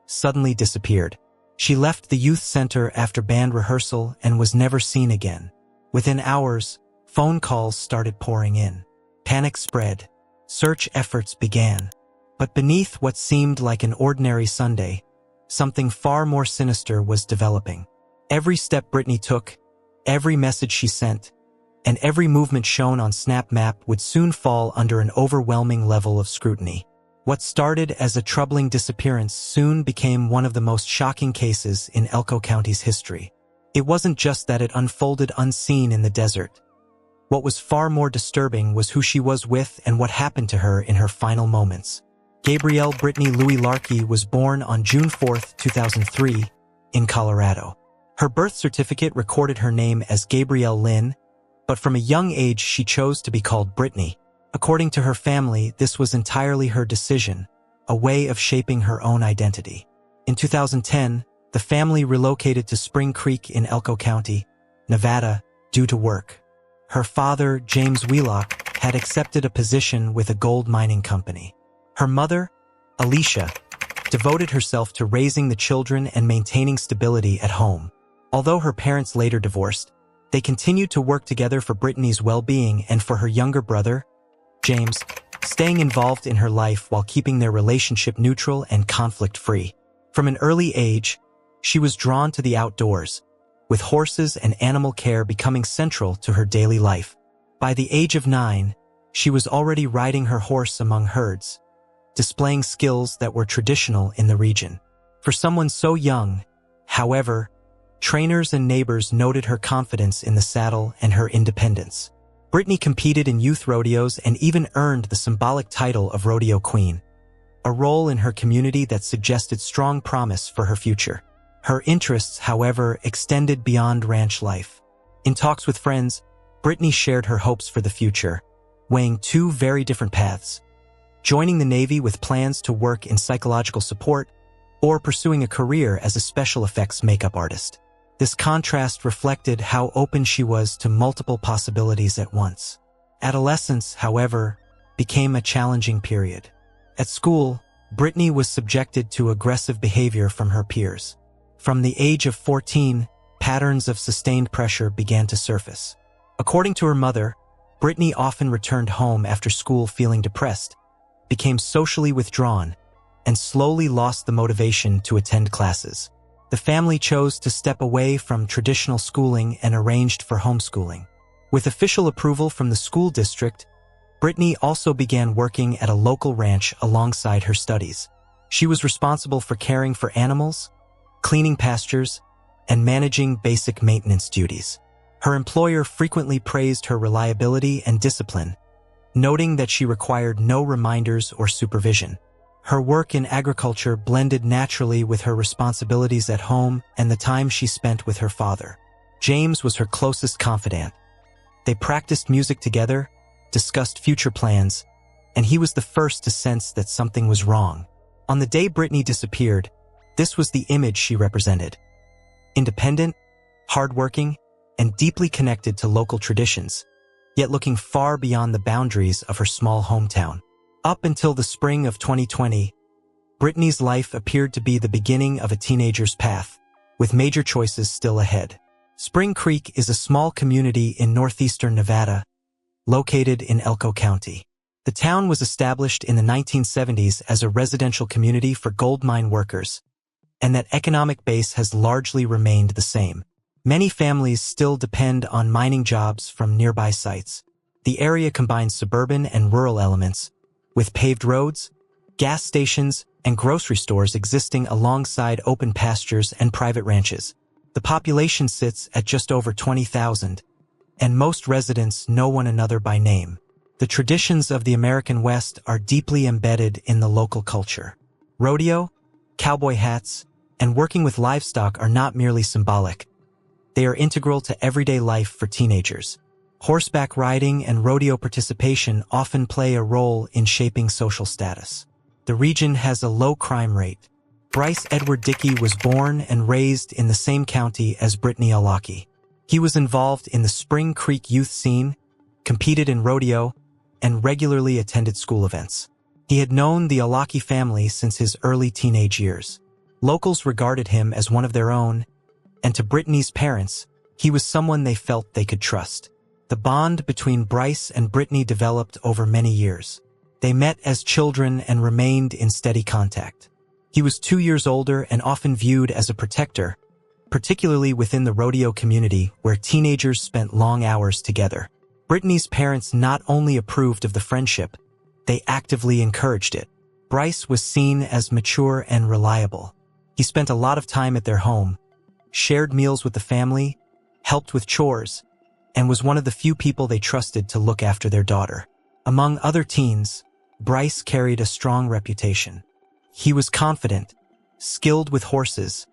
suddenly disappeared. She left the youth center after band rehearsal and was never seen again. Within hours, phone calls started pouring in. Panic spread. Search efforts began. But beneath what seemed like an ordinary Sunday, something far more sinister was developing. Every step Brittany took, every message she sent, and every movement shown on Snap Map would soon fall under an overwhelming level of scrutiny. What started as a troubling disappearance soon became one of the most shocking cases in Elko County's history. It wasn't just that it unfolded unseen in the desert. What was far more disturbing was who she was with and what happened to her in her final moments. Gabrielle Brittany Louis-Larkey was born on June 4, 2003, in Colorado. Her birth certificate recorded her name as Gabrielle Lynn, but from a young age she chose to be called Brittany. According to her family, this was entirely her decision, a way of shaping her own identity. In 2010, the family relocated to Spring Creek in Elko County, Nevada, due to work. Her father, James Wheelock, had accepted a position with a gold mining company. Her mother, Alicia, devoted herself to raising the children and maintaining stability at home. Although her parents later divorced, they continued to work together for Brittany's well-being and for her younger brother, James, staying involved in her life while keeping their relationship neutral and conflict-free. From an early age, she was drawn to the outdoors, with horses and animal care becoming central to her daily life. By the age of 9, she was already riding her horse among herds, displaying skills that were traditional in the region. For someone so young, however, trainers and neighbors noted her confidence in the saddle and her independence. Brittany competed in youth rodeos and even earned the symbolic title of Rodeo Queen, a role in her community that suggested strong promise for her future. Her interests, however, extended beyond ranch life. In talks with friends, Brittany shared her hopes for the future, weighing two very different paths: joining the Navy with plans to work in psychological support, or pursuing a career as a special effects makeup artist. This contrast reflected how open she was to multiple possibilities at once. Adolescence, however, became a challenging period. At school, Brittany was subjected to aggressive behavior from her peers. From the age of 14, patterns of sustained pressure began to surface. According to her mother, Brittany often returned home after school feeling depressed, became socially withdrawn, and slowly lost the motivation to attend classes. The family chose to step away from traditional schooling and arranged for homeschooling. With official approval from the school district, Brittany also began working at a local ranch alongside her studies. She was responsible for caring for animals, cleaning pastures, and managing basic maintenance duties. Her employer frequently praised her reliability and discipline, noting that she required no reminders or supervision. Her work in agriculture blended naturally with her responsibilities at home and the time she spent with her father. James was her closest confidant. They practiced music together, discussed future plans, and he was the first to sense that something was wrong. On the day Brittany disappeared, this was the image she represented. Independent, hardworking, and deeply connected to local traditions, yet looking far beyond the boundaries of her small hometown. Up until the spring of 2020, Brittany's life appeared to be the beginning of a teenager's path, with major choices still ahead. Spring Creek is a small community in northeastern Nevada, located in Elko County. The town was established in the 1970s as a residential community for gold mine workers, and that economic base has largely remained the same. Many families still depend on mining jobs from nearby sites. The area combines suburban and rural elements, with paved roads, gas stations, and grocery stores existing alongside open pastures and private ranches. The population sits at just over 20,000, and most residents know one another by name. The traditions of the American West are deeply embedded in the local culture. Rodeo, cowboy hats, and working with livestock are not merely symbolic. They are integral to everyday life for teenagers. Horseback riding and rodeo participation often play a role in shaping social status. The region has a low crime rate. Bryce Edward Dickey was born and raised in the same county as Brittany Alaki. He was involved in the Spring Creek youth scene, competed in rodeo, and regularly attended school events. He had known the Alaki family since his early teenage years. Locals regarded him as one of their own, and to Brittany's parents, he was someone they felt they could trust. The bond between Bryce and Brittany developed over many years. They met as children and remained in steady contact. He was 2 years older and often viewed as a protector, particularly within the rodeo community where teenagers spent long hours together. Brittany's parents not only approved of the friendship, they actively encouraged it. Bryce was seen as mature and reliable. He spent a lot of time at their home, shared meals with the family, helped with chores, and was one of the few people they trusted to look after their daughter. Among other teens, Bryce carried a strong reputation. He was confident, skilled with horses,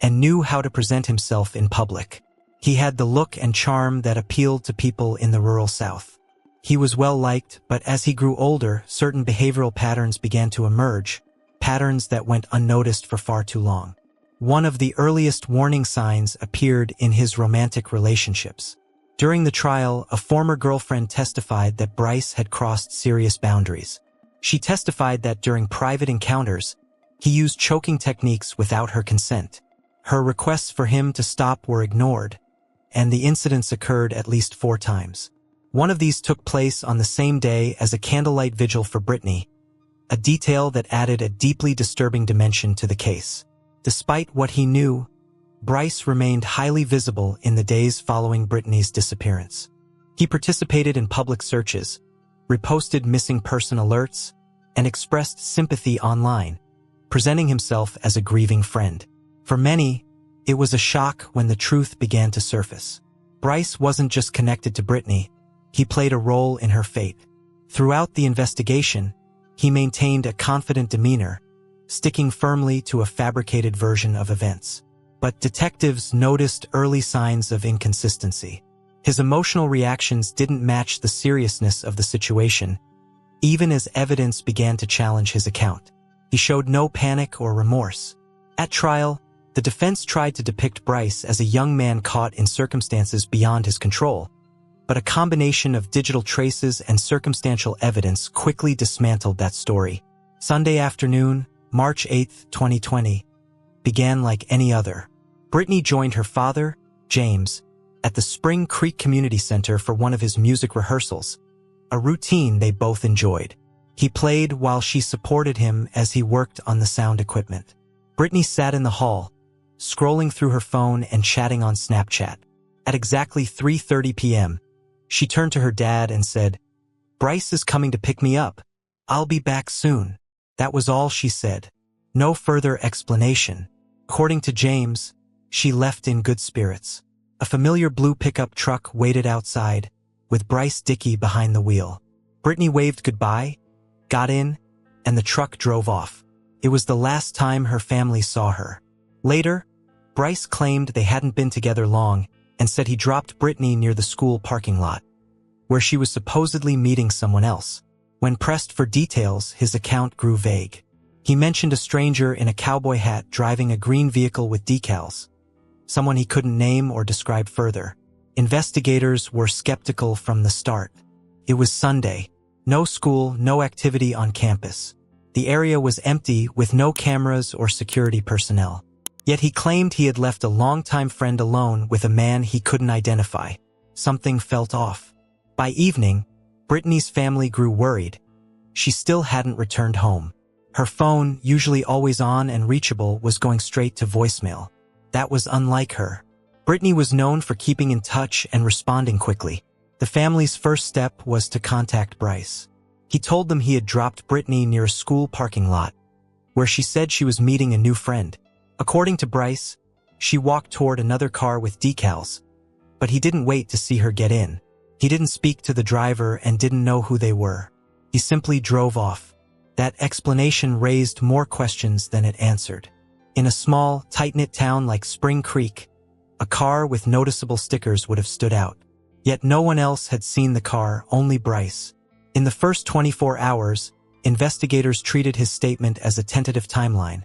and knew how to present himself in public. He had the look and charm that appealed to people in the rural South. He was well-liked, but as he grew older, certain behavioral patterns began to emerge, patterns that went unnoticed for far too long. One of the earliest warning signs appeared in his romantic relationships. During the trial, a former girlfriend testified that Bryce had crossed serious boundaries. She testified that during private encounters, he used choking techniques without her consent. Her requests for him to stop were ignored, and the incidents occurred at least 4 times. One of these took place on the same day as a candlelight vigil for Brittany, a detail that added a deeply disturbing dimension to the case. Despite what he knew, Bryce remained highly visible in the days following Brittany's disappearance. He participated in public searches, reposted missing person alerts, and expressed sympathy online, presenting himself as a grieving friend. For many, it was a shock when the truth began to surface. Bryce wasn't just connected to Brittany, he played a role in her fate. Throughout the investigation, he maintained a confident demeanor, sticking firmly to a fabricated version of events. But detectives noticed early signs of inconsistency. His emotional reactions didn't match the seriousness of the situation, even as evidence began to challenge his account. He showed no panic or remorse. At trial, the defense tried to depict Bryce as a young man caught in circumstances beyond his control, but a combination of digital traces and circumstantial evidence quickly dismantled that story. Sunday afternoon, March 8, 2020, began like any other. Brittany joined her father, James, at the Spring Creek Community Center for one of his music rehearsals, a routine they both enjoyed. He played while she supported him as he worked on the sound equipment. Brittany sat in the hall, scrolling through her phone and chatting on Snapchat. At exactly 3:30 p.m., She turned to her dad and said, "Bryce is coming to pick me up. I'll be back soon." That was all she said. No further explanation. According to James, she left in good spirits. A familiar blue pickup truck waited outside, with Bryce Dickey behind the wheel. Brittany waved goodbye, got in, and the truck drove off. It was the last time her family saw her. Later, Bryce claimed they hadn't been together long and said he dropped Brittany near the school parking lot, where she was supposedly meeting someone else. When pressed for details, his account grew vague. He mentioned a stranger in a cowboy hat driving a green vehicle with decals, someone he couldn't name or describe further. Investigators were skeptical from the start. It was Sunday. No school, no activity on campus. The area was empty with no cameras or security personnel. Yet he claimed he had left a longtime friend alone with a man he couldn't identify. Something felt off. By evening, Brittany's family grew worried. She still hadn't returned home. Her phone, usually always on and reachable, was going straight to voicemail. That was unlike her. Brittany was known for keeping in touch and responding quickly. The family's first step was to contact Bryce. He told them he had dropped Brittany near a school parking lot, where she said she was meeting a new friend. According to Bryce, she walked toward another car with decals, but he didn't wait to see her get in. He didn't speak to the driver and didn't know who they were. He simply drove off. That explanation raised more questions than it answered. In a small, tight-knit town like Spring Creek, a car with noticeable stickers would have stood out. Yet no one else had seen the car, only Bryce. In the first 24 hours, investigators treated his statement as a tentative timeline,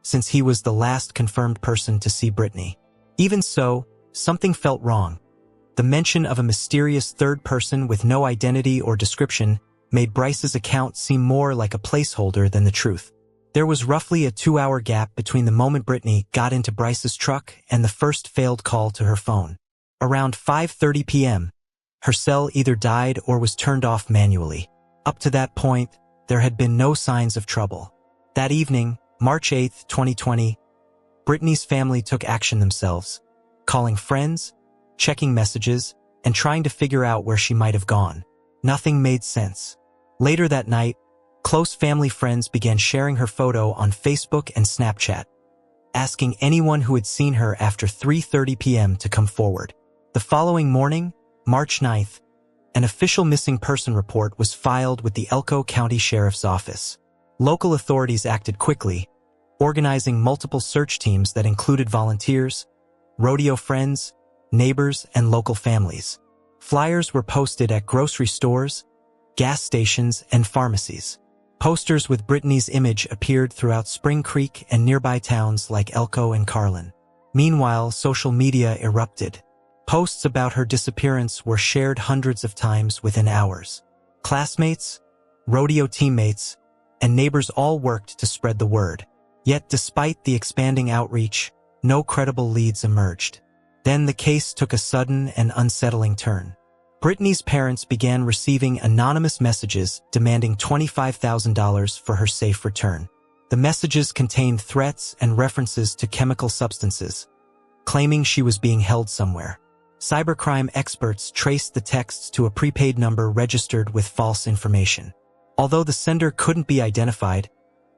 since he was the last confirmed person to see Brittany. Even so, something felt wrong. The mention of a mysterious third person with no identity or description made Bryce's account seem more like a placeholder than the truth. There was roughly a 2-hour gap between the moment Brittany got into Bryce's truck and the first failed call to her phone. Around 5:30 p.m., her cell either died or was turned off manually. Up to that point, there had been no signs of trouble. That evening, March 8, 2020, Brittany's family took action themselves, calling friends, checking messages, and trying to figure out where she might have gone. Nothing made sense. Later that night, close family friends began sharing her photo on Facebook and Snapchat, asking anyone who had seen her after 3:30 p.m. to come forward. The following morning, March 9th, an official missing person report was filed with the Elko County Sheriff's Office. Local authorities acted quickly, organizing multiple search teams that included volunteers, rodeo friends, neighbors, and local families. Flyers were posted at grocery stores, gas stations, and pharmacies. Posters with Brittany's image appeared throughout Spring Creek and nearby towns like Elko and Carlin. Meanwhile, social media erupted. Posts about her disappearance were shared hundreds of times within hours. Classmates, rodeo teammates, and neighbors all worked to spread the word. Yet despite the expanding outreach, no credible leads emerged. Then the case took a sudden and unsettling turn. Brittany's parents began receiving anonymous messages demanding $25,000 for her safe return. The messages contained threats and references to chemical substances, claiming she was being held somewhere. Cybercrime experts traced the texts to a prepaid number registered with false information. Although the sender couldn't be identified,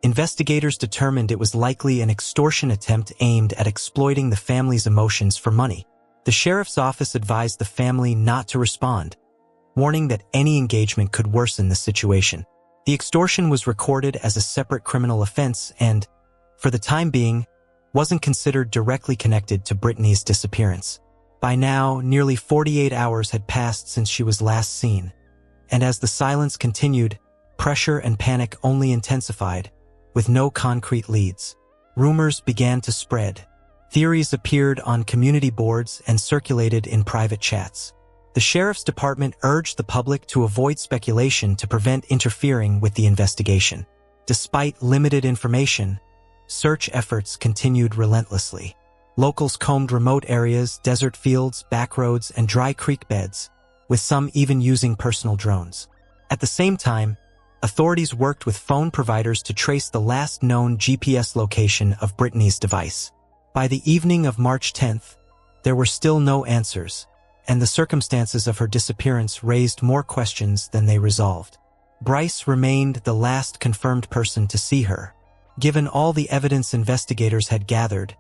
investigators determined it was likely an extortion attempt aimed at exploiting the family's emotions for money. The sheriff's office advised the family not to respond, warning that any engagement could worsen the situation. The extortion was recorded as a separate criminal offense and, for the time being, wasn't considered directly connected to Brittany's disappearance. By now, nearly 48 hours had passed since she was last seen, and as the silence continued, pressure and panic only intensified, with no concrete leads. Rumors began to spread. Theories appeared on community boards and circulated in private chats. The sheriff's department urged the public to avoid speculation to prevent interfering with the investigation. Despite limited information, search efforts continued relentlessly. Locals combed remote areas, desert fields, backroads, and dry creek beds, with some even using personal drones. At the same time, authorities worked with phone providers to trace the last known GPS location of Brittany's device. By the evening of March 10th, there were still no answers, and the circumstances of her disappearance raised more questions than they resolved. Bryce remained the last confirmed person to see her. Given all the evidence investigators had gathered,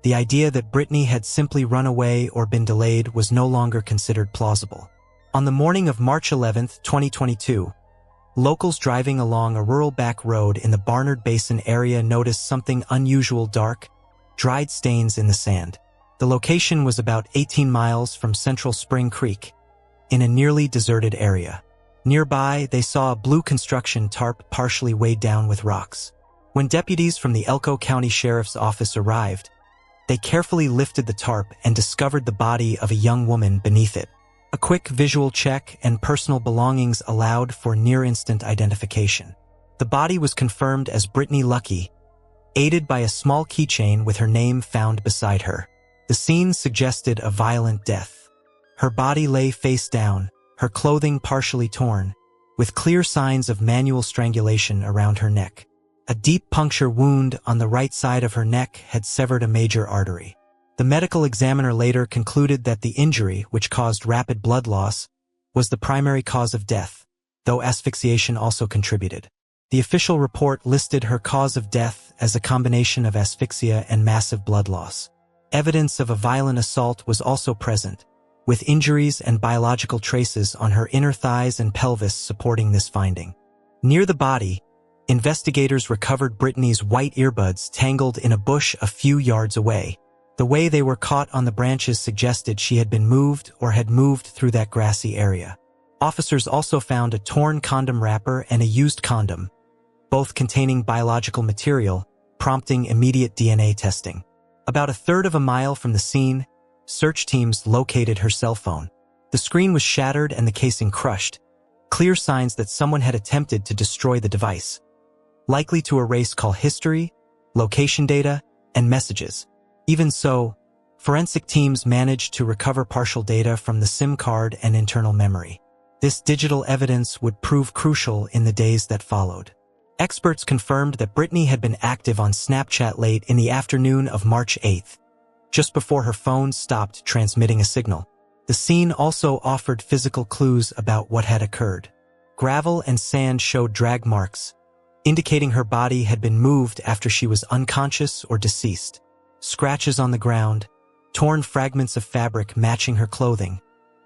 the idea that Brittany had simply run away or been delayed was no longer considered plausible. On the morning of March 11, 2022, locals driving along a rural back road in the Barnard Basin area noticed something unusual: dark, dried stains in the sand. The location was about 18 miles from Central Spring Creek, in a nearly deserted area. Nearby, they saw a blue construction tarp partially weighed down with rocks. When deputies from the Elko County Sheriff's Office arrived, they carefully lifted the tarp and discovered the body of a young woman beneath it. A quick visual check and personal belongings allowed for near-instant identification. The body was confirmed as Brittany Lucky, aided by a small keychain with her name found beside her. The scene suggested a violent death. Her body lay face down, her clothing partially torn, with clear signs of manual strangulation around her neck. A deep puncture wound on the right side of her neck had severed a major artery. The medical examiner later concluded that the injury, which caused rapid blood loss, was the primary cause of death, though asphyxiation also contributed. The official report listed her cause of death as a combination of asphyxia and massive blood loss. Evidence of a violent assault was also present, with injuries and biological traces on her inner thighs and pelvis supporting this finding. Near the body, investigators recovered Brittany's white earbuds tangled in a bush a few yards away. The way they were caught on the branches suggested she had been moved or had moved through that grassy area. Officers also found a torn condom wrapper and a used condom, both containing biological material, prompting immediate DNA testing. About a third of a mile from the scene, search teams located her cell phone. The screen was shattered and the casing crushed, clear signs that someone had attempted to destroy the device, likely to erase call history, location data, and messages. Even so, forensic teams managed to recover partial data from the SIM card and internal memory. This digital evidence would prove crucial in the days that followed. Experts confirmed that Brittany had been active on Snapchat late in the afternoon of March 8th, just before her phone stopped transmitting a signal. The scene also offered physical clues about what had occurred. Gravel and sand showed drag marks, indicating her body had been moved after she was unconscious or deceased. Scratches on the ground, torn fragments of fabric matching her clothing,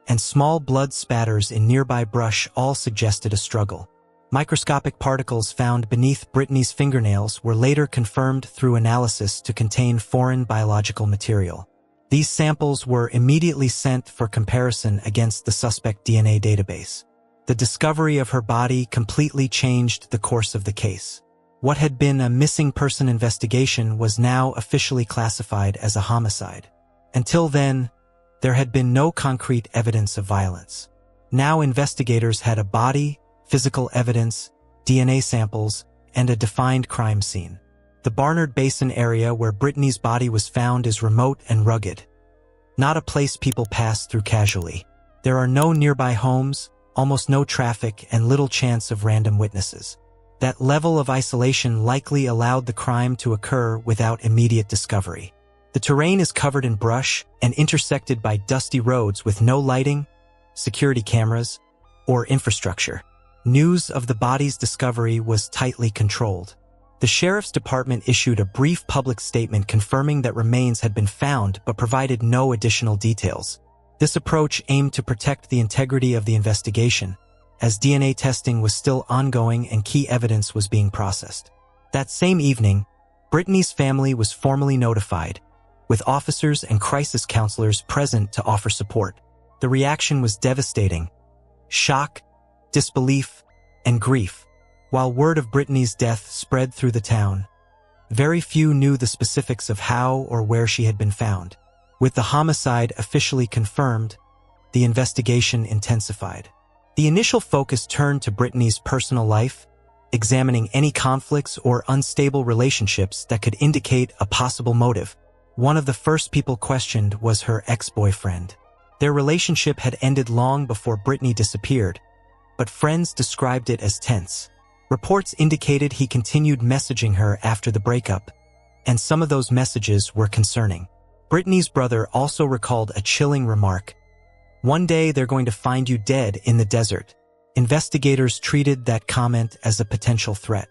and small blood spatters in nearby brush all suggested a struggle. Microscopic particles found beneath Brittany's fingernails were later confirmed through analysis to contain foreign biological material. These samples were immediately sent for comparison against the suspect DNA database. The discovery of her body completely changed the course of the case. What had been a missing person investigation was now officially classified as a homicide. Until then, there had been no concrete evidence of violence. Now investigators had a body, physical evidence, DNA samples, and a defined crime scene. The Barnard Basin area where Brittany's body was found is remote and rugged, not a place people pass through casually. There are no nearby homes, almost no traffic, and little chance of random witnesses. That level of isolation likely allowed the crime to occur without immediate discovery. The terrain is covered in brush and intersected by dusty roads with no lighting, security cameras, or infrastructure. News of the body's discovery was tightly controlled. The sheriff's department issued a brief public statement confirming that remains had been found but provided no additional details. This approach aimed to protect the integrity of the investigation, as DNA testing was still ongoing and key evidence was being processed. That same evening, Brittany's family was formally notified, with officers and crisis counselors present to offer support. The reaction was devastating: shock, disbelief, and grief. While word of Brittany's death spread through the town, very few knew the specifics of how or where she had been found. With the homicide officially confirmed, the investigation intensified. The initial focus turned to Brittany's personal life, examining any conflicts or unstable relationships that could indicate a possible motive. One of the first people questioned was her ex-boyfriend. Their relationship had ended long before Brittany disappeared, but friends described it as tense. Reports indicated he continued messaging her after the breakup, and some of those messages were concerning. Brittany's brother also recalled a chilling remark: "One day they're going to find you dead in the desert." Investigators treated that comment as a potential threat.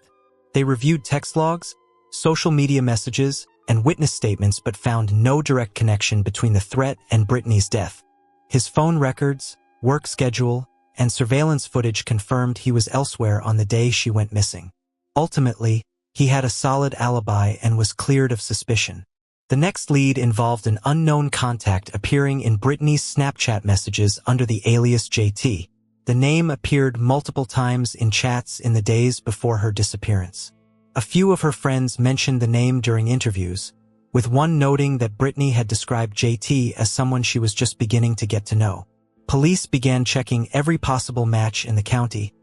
They reviewed text logs, social media messages, and witness statements but found no direct connection between the threat and Brittany's death. His phone records, work schedule, and surveillance footage confirmed he was elsewhere on the day she went missing. Ultimately, he had a solid alibi and was cleared of suspicion. The next lead involved an unknown contact appearing in Brittany's Snapchat messages under the alias JT. The name appeared multiple times in chats in the days before her disappearance. A few of her friends mentioned the name during interviews, with one noting that Brittany had described JT as someone she was just beginning to get to know. Police began checking every possible match in the county,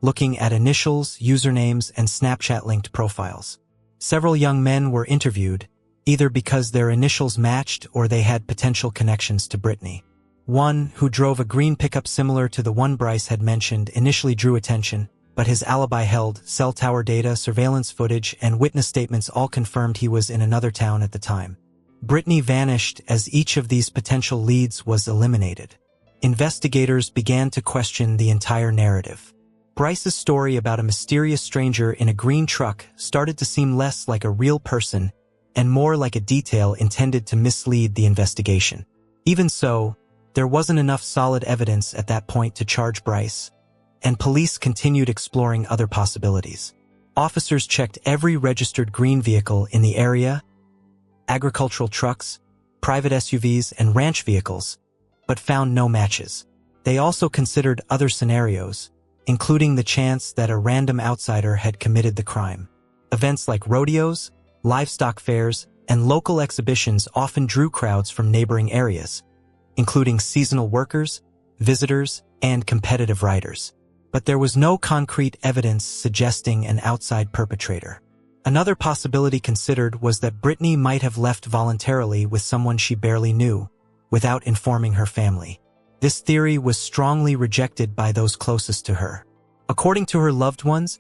looking at initials, usernames, and Snapchat-linked profiles. Several young men were interviewed, either because their initials matched or they had potential connections to Brittany. One, who drove a green pickup similar to the one Bryce had mentioned, initially drew attention, but his alibi held. Cell tower data, surveillance footage, and witness statements all confirmed he was in another town at the time. Brittany vanished as each of these potential leads was eliminated. Investigators began to question the entire narrative. Bryce's story about a mysterious stranger in a green truck started to seem less like a real person and more like a detail intended to mislead the investigation. Even so, there wasn't enough solid evidence at that point to charge Bryce, and police continued exploring other possibilities. Officers checked every registered green vehicle in the area, agricultural trucks, private SUVs, and ranch vehicles, but found no matches. They also considered other scenarios, including the chance that a random outsider had committed the crime. Events like rodeos, livestock fairs, and local exhibitions often drew crowds from neighboring areas, including seasonal workers, visitors, and competitive riders. But there was no concrete evidence suggesting an outside perpetrator. Another possibility considered was that Brittany might have left voluntarily with someone she barely knew, without informing her family. This theory was strongly rejected by those closest to her. According to her loved ones,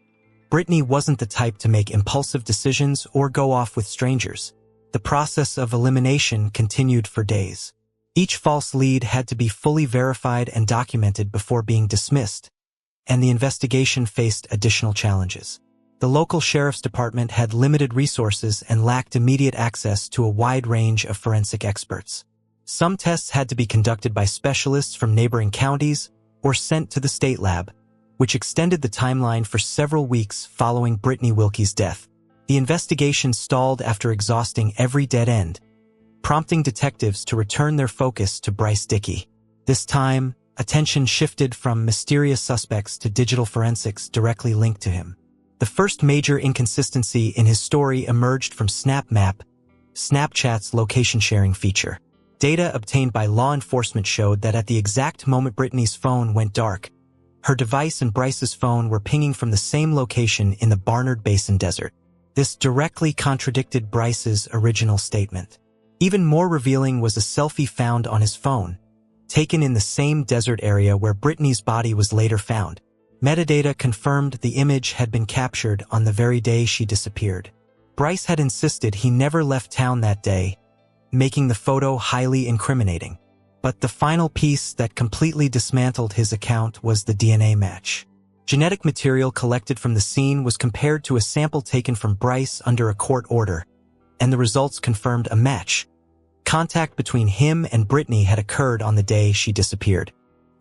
Brittany wasn't the type to make impulsive decisions or go off with strangers. The process of elimination continued for days. Each false lead had to be fully verified and documented before being dismissed, and the investigation faced additional challenges. The local sheriff's department had limited resources and lacked immediate access to a wide range of forensic experts. Some tests had to be conducted by specialists from neighboring counties or sent to the state lab, which extended the timeline for several weeks following Brittany Wilkie's death. The investigation stalled after exhausting every dead end, prompting detectives to return their focus to Bryce Dickey. This time, attention shifted from mysterious suspects to digital forensics directly linked to him. The first major inconsistency in his story emerged from SnapMap, Snapchat's location-sharing feature. Data obtained by law enforcement showed that at the exact moment Brittany's phone went dark, her device and Bryce's phone were pinging from the same location in the Barnard Basin Desert. This directly contradicted Bryce's original statement. Even more revealing was a selfie found on his phone, taken in the same desert area where Brittany's body was later found. Metadata confirmed the image had been captured on the very day she disappeared. Bryce had insisted he never left town that day, making the photo highly incriminating. But the final piece that completely dismantled his account was the DNA match. Genetic material collected from the scene was compared to a sample taken from Bryce under a court order, and the results confirmed a match. Contact between him and Brittany had occurred on the day she disappeared.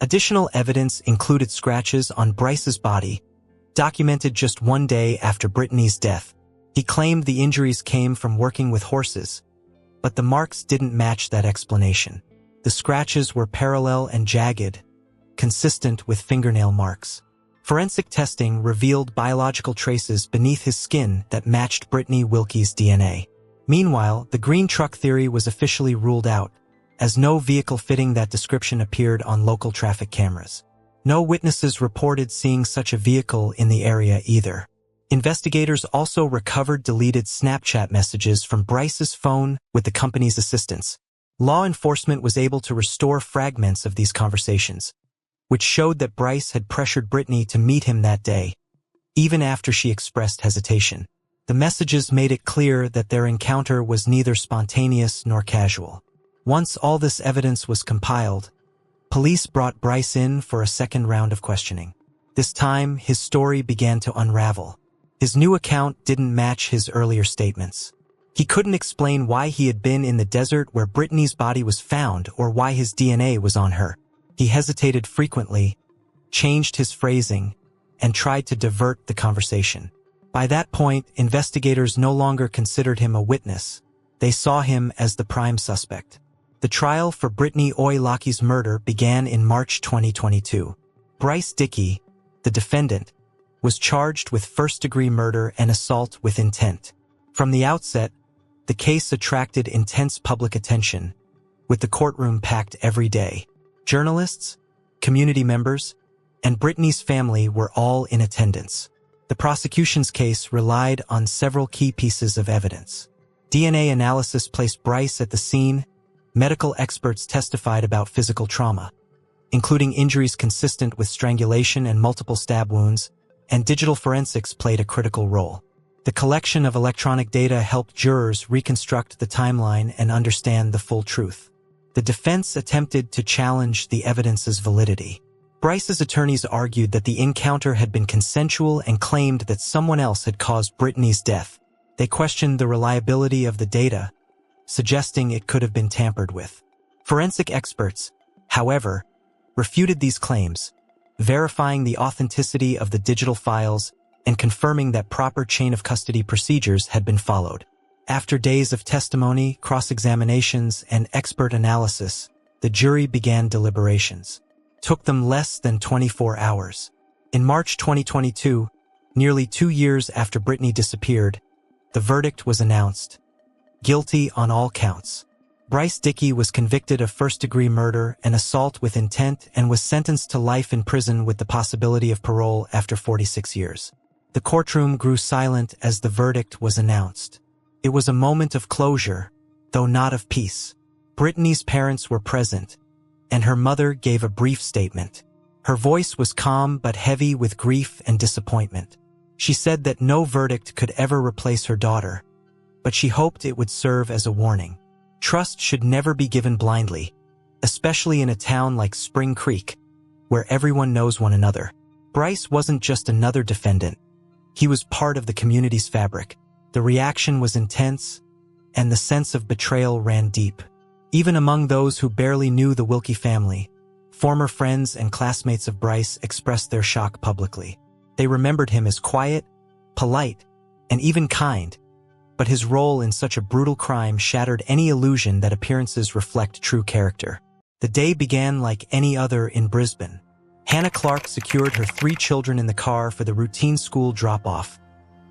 Additional evidence included scratches on Bryce's body, documented just one day after Brittany's death. He claimed the injuries came from working with horses, but the marks didn't match that explanation. The scratches were parallel and jagged, consistent with fingernail marks. Forensic testing revealed biological traces beneath his skin that matched Brittany Wilkie's DNA. Meanwhile, the green truck theory was officially ruled out, as no vehicle fitting that description appeared on local traffic cameras. No witnesses reported seeing such a vehicle in the area either. Investigators also recovered deleted Snapchat messages from Bryce's phone with the company's assistance. Law enforcement was able to restore fragments of these conversations, which showed that Bryce had pressured Brittany to meet him that day, even after she expressed hesitation. The messages made it clear that their encounter was neither spontaneous nor casual. Once all this evidence was compiled, Police brought Bryce in for a second round of questioning. This time, his story began to unravel. His new account didn't match his earlier statements. He couldn't explain why he had been in the desert where Brittany's body was found or why his DNA was on her. He hesitated frequently, changed his phrasing, and tried to divert the conversation. By that point, investigators no longer considered him a witness. They saw him as the prime suspect. The trial for Brittany Oylaki's murder began in March 2022. Bryce Dickey, the defendant, was charged with first-degree murder and assault with intent. From the outset, the case attracted intense public attention, with the courtroom packed every day. Journalists, community members, and Brittany's family were all in attendance. The prosecution's case relied on several key pieces of evidence. DNA analysis placed Bryce at the scene. Medical experts testified about physical trauma, including injuries consistent with strangulation and multiple stab wounds, and digital forensics played a critical role. The collection of electronic data helped jurors reconstruct the timeline and understand the full truth. The defense attempted to challenge the evidence's validity. Bryce's attorneys argued that the encounter had been consensual and claimed that someone else had caused Brittany's death. They questioned the reliability of the data, suggesting it could have been tampered with. Forensic experts, however, refuted these claims, verifying the authenticity of the digital files and confirming that proper chain of custody procedures had been followed. After days of testimony, cross-examinations, and expert analysis, the jury began deliberations. It took them less than 24 hours. In March 2022, nearly 2 years after Brittany disappeared, the verdict was announced. Guilty on all counts. Bryce Dickey was convicted of first-degree murder and assault with intent and was sentenced to life in prison with the possibility of parole after 46 years. The courtroom grew silent as the verdict was announced. It was a moment of closure, though not of peace. Brittany's parents were present, and her mother gave a brief statement. Her voice was calm but heavy with grief and disappointment. She said that no verdict could ever replace her daughter, but she hoped it would serve as a warning. Trust should never be given blindly, especially in a town like Spring Creek, where everyone knows one another. Bryce wasn't just another defendant. He was part of the community's fabric. The reaction was intense, and the sense of betrayal ran deep. Even among those who barely knew the Wilkie family, former friends and classmates of Bryce expressed their shock publicly. They remembered him as quiet, polite, and even kind, but his role in such a brutal crime shattered any illusion that appearances reflect true character. The day began like any other in Brisbane. Hannah Clark secured her 3 children in the car for the routine school drop-off.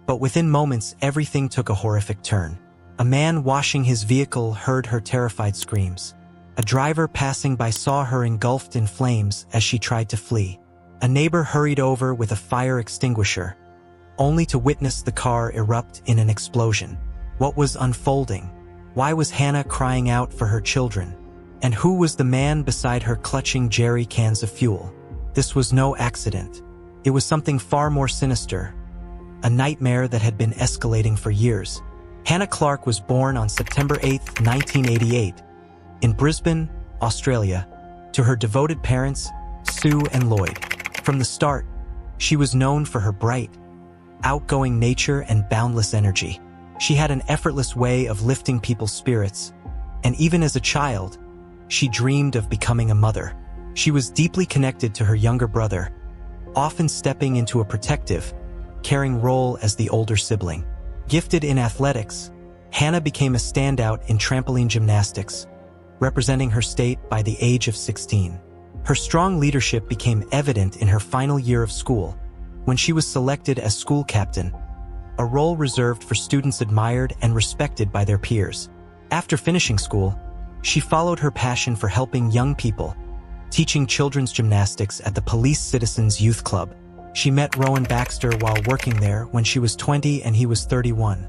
But within moments, everything took a horrific turn. A man washing his vehicle heard her terrified screams. A driver passing by saw her engulfed in flames as she tried to flee. A neighbor hurried over with a fire extinguisher, only to witness the car erupt in an explosion. What was unfolding? Why was Hannah crying out for her children? And who was the man beside her clutching jerry cans of fuel? This was no accident. It was something far more sinister, a nightmare that had been escalating for years. Hannah Clark was born on September 8, 1988, in Brisbane, Australia, to her devoted parents, Sue and Lloyd. From the start, she was known for her bright, outgoing nature and boundless energy. She had an effortless way of lifting people's spirits, and even as a child, she dreamed of becoming a mother. She was deeply connected to her younger brother, often stepping into a protective, caring role as the older sibling. Gifted in athletics, Hannah became a standout in trampoline gymnastics, representing her state by the age of 16. Her strong leadership became evident in her final year of school, when she was selected as school captain, a role reserved for students admired and respected by their peers. After finishing school, she followed her passion for helping young people, teaching children's gymnastics at the Police Citizens Youth Club. She met Rowan Baxter while working there when she was 20 and he was 31,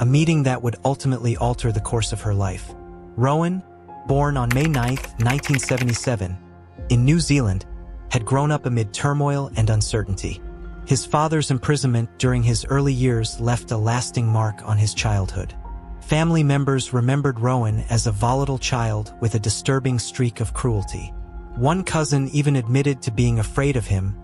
a meeting that would ultimately alter the course of her life. Rowan, born on May 9, 1977, in New Zealand, had grown up amid turmoil and uncertainty. His father's imprisonment during his early years left a lasting mark on his childhood. Family members remembered Rowan as a volatile child with a disturbing streak of cruelty. One cousin even admitted to being afraid of him,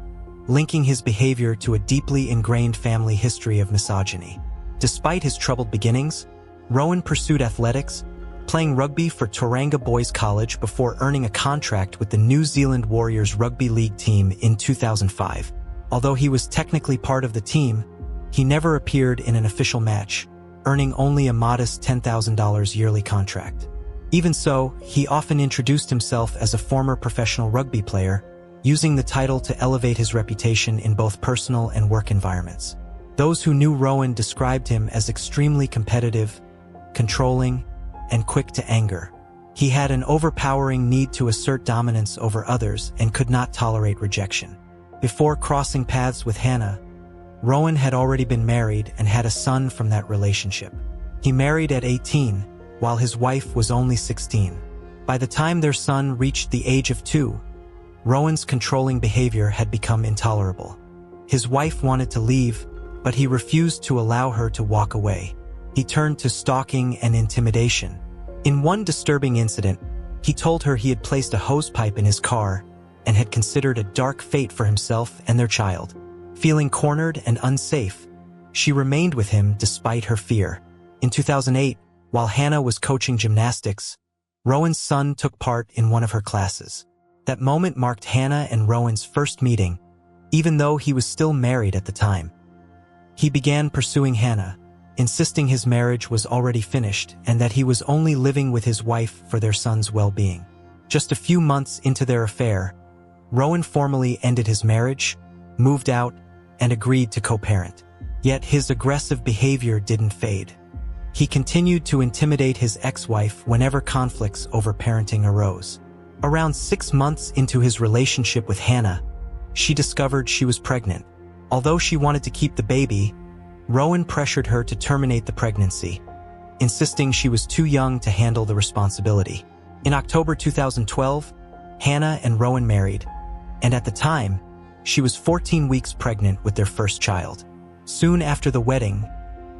linking his behavior to a deeply ingrained family history of misogyny. Despite his troubled beginnings, Rowan pursued athletics, playing rugby for Tauranga Boys College before earning a contract with the New Zealand Warriors rugby league team in 2005. Although he was technically part of the team, he never appeared in an official match, earning only a modest $10,000 yearly contract. Even so, he often introduced himself as a former professional rugby player, using the title to elevate his reputation in both personal and work environments. Those who knew Rowan described him as extremely competitive, controlling, and quick to anger. He had an overpowering need to assert dominance over others and could not tolerate rejection. Before crossing paths with Hannah, Rowan had already been married and had a son from that relationship. He married at 18, while his wife was only 16. By the time their son reached the age of 2, Rowan's controlling behavior had become intolerable. His wife wanted to leave, but he refused to allow her to walk away. He turned to stalking and intimidation. In one disturbing incident, he told her he had placed a hosepipe in his car and had considered a dark fate for himself and their child. Feeling cornered and unsafe, she remained with him despite her fear. In 2008, while Hannah was coaching gymnastics, Rowan's son took part in one of her classes. That moment marked Hannah and Rowan's first meeting, even though he was still married at the time. He began pursuing Hannah, insisting his marriage was already finished and that he was only living with his wife for their son's well-being. Just a few months into their affair, Rowan formally ended his marriage, moved out, and agreed to co-parent. Yet his aggressive behavior didn't fade. He continued to intimidate his ex-wife whenever conflicts over parenting arose. Around 6 months into his relationship with Hannah, she discovered she was pregnant. Although she wanted to keep the baby, Rowan pressured her to terminate the pregnancy, insisting she was too young to handle the responsibility. In October 2012, Hannah and Rowan married, and at the time, she was 14 weeks pregnant with their first child. Soon after the wedding,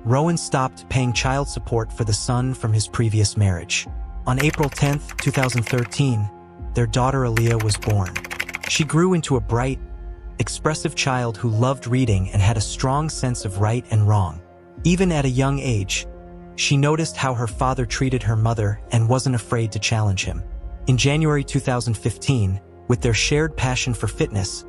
Rowan stopped paying child support for the son from his previous marriage. On April 10, 2013, their daughter Aaliyah was born. She grew into a bright, expressive child who loved reading and had a strong sense of right and wrong. Even at a young age, she noticed how her father treated her mother and wasn't afraid to challenge him. In January 2015, with their shared passion for fitness,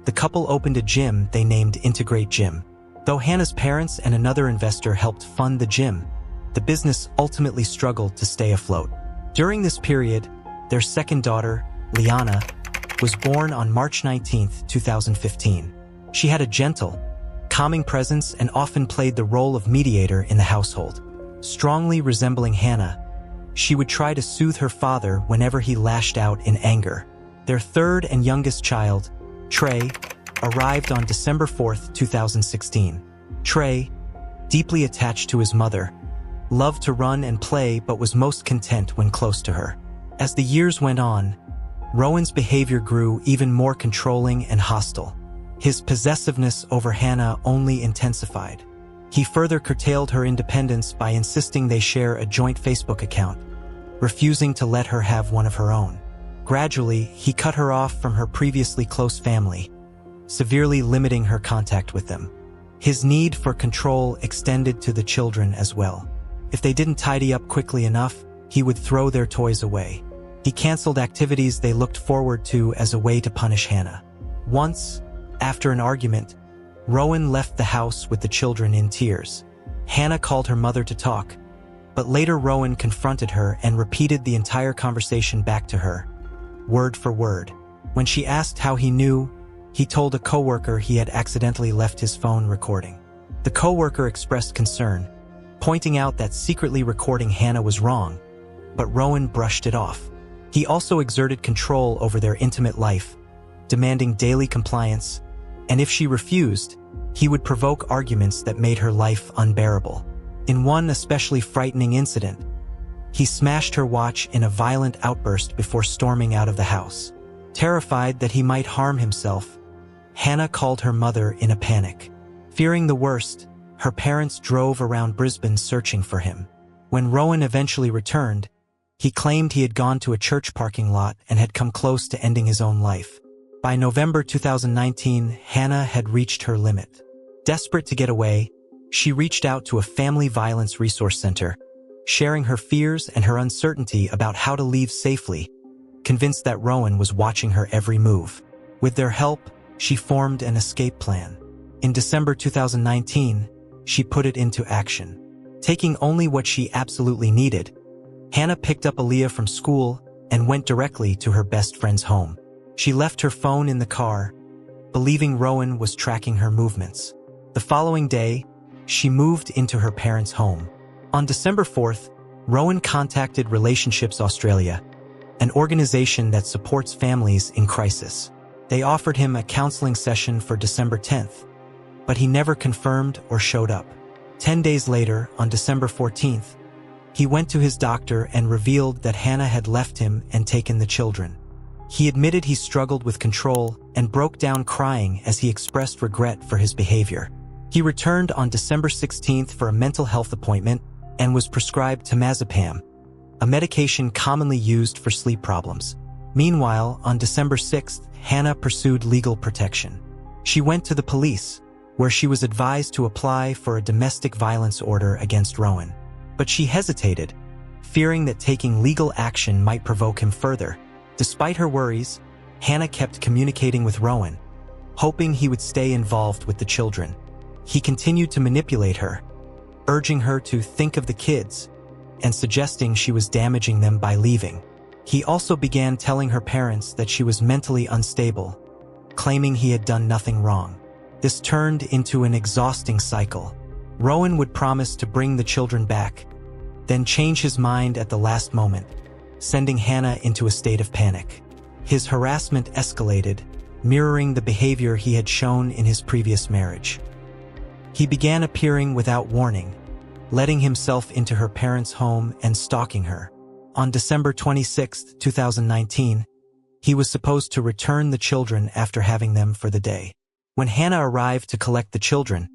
the couple opened a gym they named Integrate Gym. Though Hannah's parents and another investor helped fund the gym, the business ultimately struggled to stay afloat. During this period, their second daughter, Liana, was born on March 19, 2015. She had a gentle, calming presence and often played the role of mediator in the household. Strongly resembling Hannah, she would try to soothe her father whenever he lashed out in anger. Their third and youngest child, Trey, arrived on December 4, 2016. Trey, deeply attached to his mother, loved to run and play but was most content when close to her. As the years went on, Rowan's behavior grew even more controlling and hostile. His possessiveness over Hannah only intensified. He further curtailed her independence by insisting they share a joint Facebook account, refusing to let her have one of her own. Gradually, he cut her off from her previously close family, severely limiting her contact with them. His need for control extended to the children as well. If they didn't tidy up quickly enough, he would throw their toys away. He canceled activities they looked forward to as a way to punish Hannah. Once, after an argument, Rowan left the house with the children in tears. Hannah called her mother to talk, but later Rowan confronted her and repeated the entire conversation back to her, word for word. When she asked how he knew, he told a coworker he had accidentally left his phone recording. The coworker expressed concern, pointing out that secretly recording Hannah was wrong, but Rowan brushed it off. He also exerted control over their intimate life, demanding daily compliance, and if she refused, he would provoke arguments that made her life unbearable. In one especially frightening incident, he smashed her watch in a violent outburst before storming out of the house. Terrified that he might harm himself, Hannah called her mother in a panic. Fearing the worst, her parents drove around Brisbane searching for him. When Rowan eventually returned, He claimed he had gone to a church parking lot and had come close to ending his own life. By November 2019, Hannah had reached her limit. Desperate to get away, she reached out to a family violence resource center, sharing her fears and her uncertainty about how to leave safely, convinced that Rowan was watching her every move. With their help, she formed an escape plan. In December 2019, she put it into action. Taking only what she absolutely needed, Hannah picked up Aaliyah from school and went directly to her best friend's home. She left her phone in the car, believing Rowan was tracking her movements. The following day, she moved into her parents' home. On December 4th, Rowan contacted Relationships Australia, an organization that supports families in crisis. They offered him a counseling session for December 10th, but he never confirmed or showed up. 10 days later, on December 14th, he went to his doctor and revealed that Hannah had left him and taken the children. He admitted he struggled with control and broke down crying as he expressed regret for his behavior. He returned on December 16th for a mental health appointment and was prescribed temazepam, a medication commonly used for sleep problems. Meanwhile, on December 6th, Hannah pursued legal protection. She went to the police, where she was advised to apply for a domestic violence order against Rowan. But she hesitated, fearing that taking legal action might provoke him further. Despite her worries, Hannah kept communicating with Rowan, hoping he would stay involved with the children. He continued to manipulate her, urging her to think of the kids and suggesting she was damaging them by leaving. He also began telling her parents that she was mentally unstable, claiming he had done nothing wrong. This turned into an exhausting cycle. Rowan would promise to bring the children back, then change his mind at the last moment, sending Hannah into a state of panic. His harassment escalated, mirroring the behavior he had shown in his previous marriage. He began appearing without warning, letting himself into her parents' home and stalking her. On December 26, 2019, he was supposed to return the children after having them for the day. When Hannah arrived to collect the children,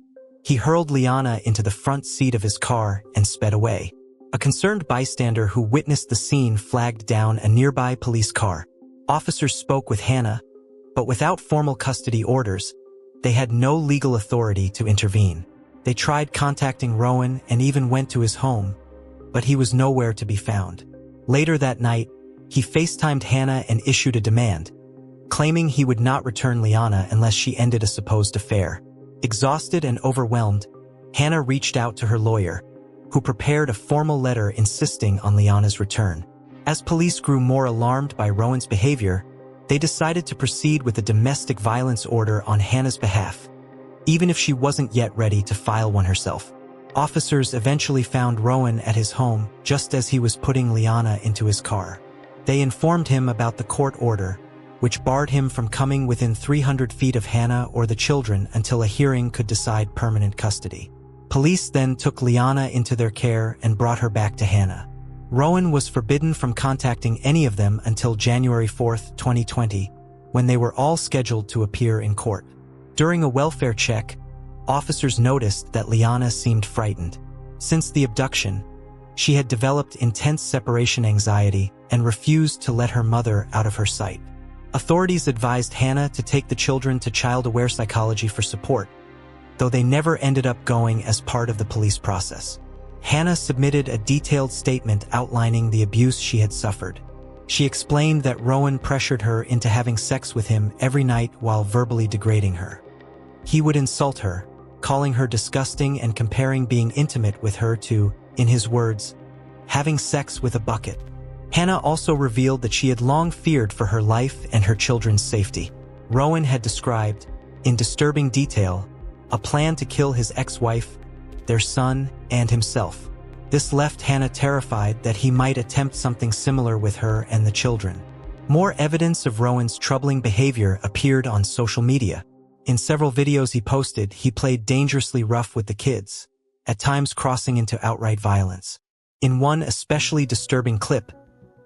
he hurled Liana into the front seat of his car and sped away. A concerned bystander who witnessed the scene flagged down a nearby police car. Officers spoke with Hannah, but without formal custody orders, they had no legal authority to intervene. They tried contacting Rowan and even went to his home, but he was nowhere to be found. Later that night, he FaceTimed Hannah and issued a demand, claiming he would not return Liana unless she ended a supposed affair. Exhausted and overwhelmed, Hannah reached out to her lawyer, who prepared a formal letter insisting on Liana's return. As police grew more alarmed by Rowan's behavior, they decided to proceed with a domestic violence order on Hannah's behalf, even if she wasn't yet ready to file one herself. Officers eventually found Rowan at his home just as he was putting Liana into his car. They informed him about the court order, which barred him from coming within 300 feet of Hannah or the children until a hearing could decide permanent custody. Police then took Liana into their care and brought her back to Hannah. Rowan was forbidden from contacting any of them until January 4, 2020, when they were all scheduled to appear in court. During a welfare check, officers noticed that Liana seemed frightened. Since the abduction, she had developed intense separation anxiety and refused to let her mother out of her sight. Authorities advised Hannah to take the children to child-aware psychology for support, though they never ended up going as part of the police process. Hannah submitted a detailed statement outlining the abuse she had suffered. She explained that Rowan pressured her into having sex with him every night while verbally degrading her. He would insult her, calling her disgusting and comparing being intimate with her to, in his words, having sex with a bucket. Hannah also revealed that she had long feared for her life and her children's safety. Rowan had described, in disturbing detail, a plan to kill his ex-wife, their son, and himself. This left Hannah terrified that he might attempt something similar with her and the children. More evidence of Rowan's troubling behavior appeared on social media. In several videos he posted, he played dangerously rough with the kids, at times crossing into outright violence. In one especially disturbing clip,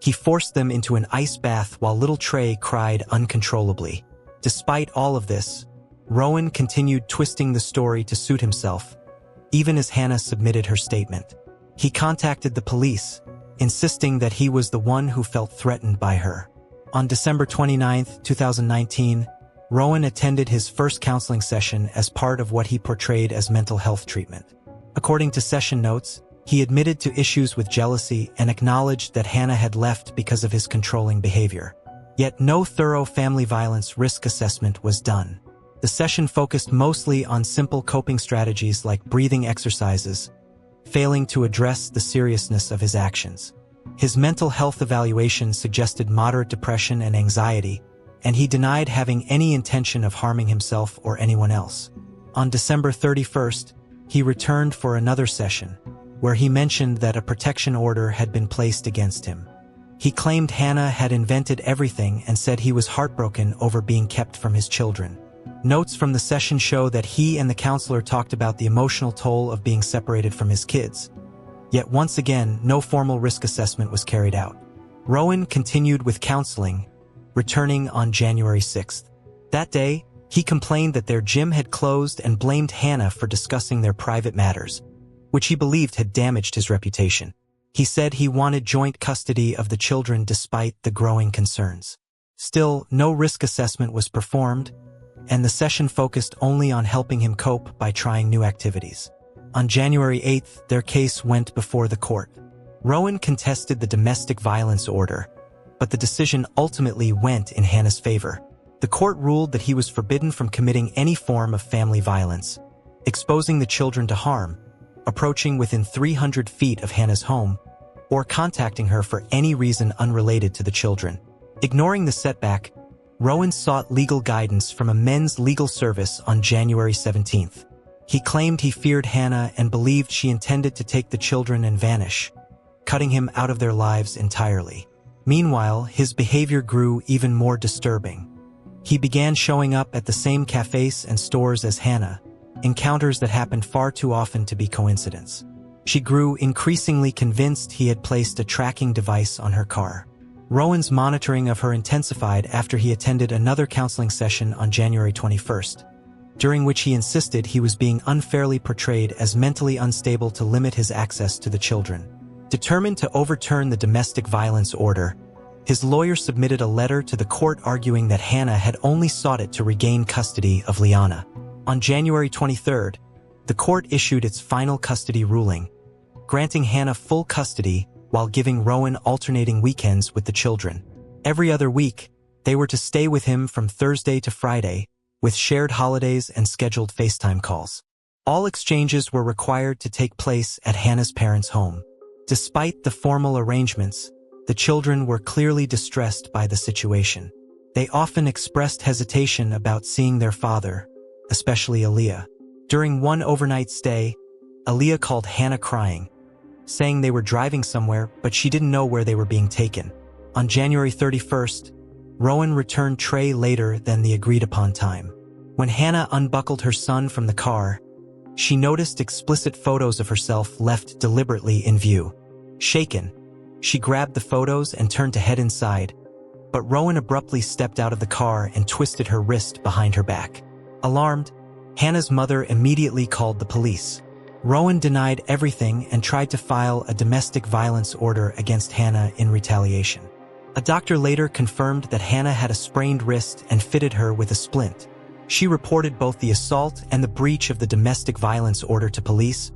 he forced them into an ice bath while little Trey cried uncontrollably. Despite all of this, Rowan continued twisting the story to suit himself, even as Hannah submitted her statement. He contacted the police, insisting that he was the one who felt threatened by her. On December 29, 2019, Rowan attended his first counseling session as part of what he portrayed as mental health treatment. According to session notes, he admitted to issues with jealousy and acknowledged that Hannah had left because of his controlling behavior. Yet no thorough family violence risk assessment was done. The session focused mostly on simple coping strategies like breathing exercises, failing to address the seriousness of his actions. His mental health evaluation suggested moderate depression and anxiety, and he denied having any intention of harming himself or anyone else. On December 31st, he returned for another session, where he mentioned that a protection order had been placed against him. He claimed Hannah had invented everything and said he was heartbroken over being kept from his children. Notes from the session show that he and the counselor talked about the emotional toll of being separated from his kids. Yet once again, no formal risk assessment was carried out. Rowan continued with counseling, returning on January 6th. That day, he complained that their gym had closed and blamed Hannah for discussing their private matters, which he believed had damaged his reputation. He said he wanted joint custody of the children despite the growing concerns. Still, no risk assessment was performed, and the session focused only on helping him cope by trying new activities. On January 8th, their case went before the court. Rowan contested the domestic violence order, but the decision ultimately went in Hannah's favor. The court ruled that he was forbidden from committing any form of family violence, exposing the children to harm, approaching within 300 feet of Hannah's home, or contacting her for any reason unrelated to the children. Ignoring the setback, Rowan sought legal guidance from a men's legal service on January 17th. He claimed he feared Hannah and believed she intended to take the children and vanish, cutting him out of their lives entirely. Meanwhile, his behavior grew even more disturbing. He began showing up at the same cafes and stores as Hannah, encounters that happened far too often to be coincidence. She grew increasingly convinced he had placed a tracking device on her car. Rowan's monitoring of her intensified after he attended another counseling session on January 21st, during which he insisted he was being unfairly portrayed as mentally unstable to limit his access to the children. Determined to overturn the domestic violence order, his lawyer submitted a letter to the court arguing that Hannah had only sought it to regain custody of Liana. On January 23rd, the court issued its final custody ruling, granting Hannah full custody while giving Rowan alternating weekends with the children. Every other week, they were to stay with him from Thursday to Friday, with shared holidays and scheduled FaceTime calls. All exchanges were required to take place at Hannah's parents' home. Despite the formal arrangements, the children were clearly distressed by the situation. They often expressed hesitation about seeing their father, especially Aaliyah. During one overnight stay, Aaliyah called Hannah crying, saying they were driving somewhere but she didn't know where they were being taken. On January 31st, Rowan returned Trey later than the agreed-upon time. When Hannah unbuckled her son from the car, she noticed explicit photos of herself left deliberately in view. Shaken, she grabbed the photos and turned to head inside, but Rowan abruptly stepped out of the car and twisted her wrist behind her back. Alarmed, Hannah's mother immediately called the police. Rowan denied everything and tried to file a domestic violence order against Hannah in retaliation. A doctor later confirmed that Hannah had a sprained wrist and fitted her with a splint. She reported both the assault and the breach of the domestic violence order to police,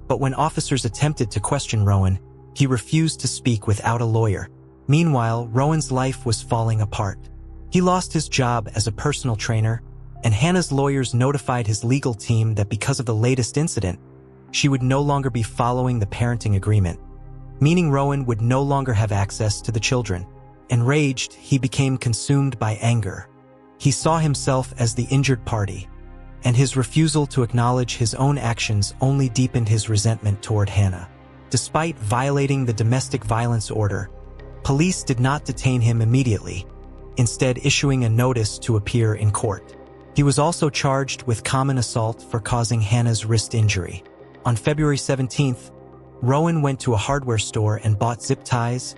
but when officers attempted to question Rowan, he refused to speak without a lawyer. Meanwhile, Rowan's life was falling apart. He lost his job as a personal trainer, and Hannah's lawyers notified his legal team that because of the latest incident, she would no longer be following the parenting agreement, meaning Rowan would no longer have access to the children. Enraged, he became consumed by anger. He saw himself as the injured party, and his refusal to acknowledge his own actions only deepened his resentment toward Hannah. Despite violating the domestic violence order, police did not detain him immediately, instead issuing a notice to appear in court. He was also charged with common assault for causing Hannah's wrist injury. On February 17th, Rowan went to a hardware store and bought zip ties,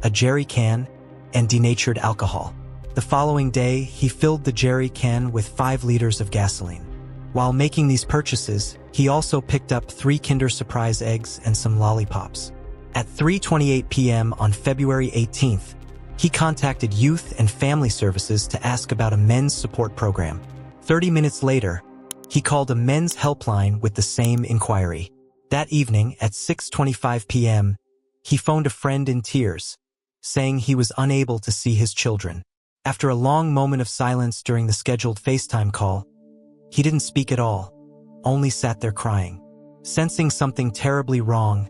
a jerry can, and denatured alcohol. The following day, he filled the jerry can with 5 liters of gasoline. While making these purchases, he also picked up 3 Kinder Surprise eggs and some lollipops. At 3:28 p.m. on February 18th, he contacted Youth and Family Services to ask about a men's support program. 30 minutes later, he called a men's helpline with the same inquiry. That evening, at 6:25 p.m., he phoned a friend in tears, saying he was unable to see his children. After a long moment of silence during the scheduled FaceTime call, he didn't speak at all, only sat there crying. Sensing something terribly wrong,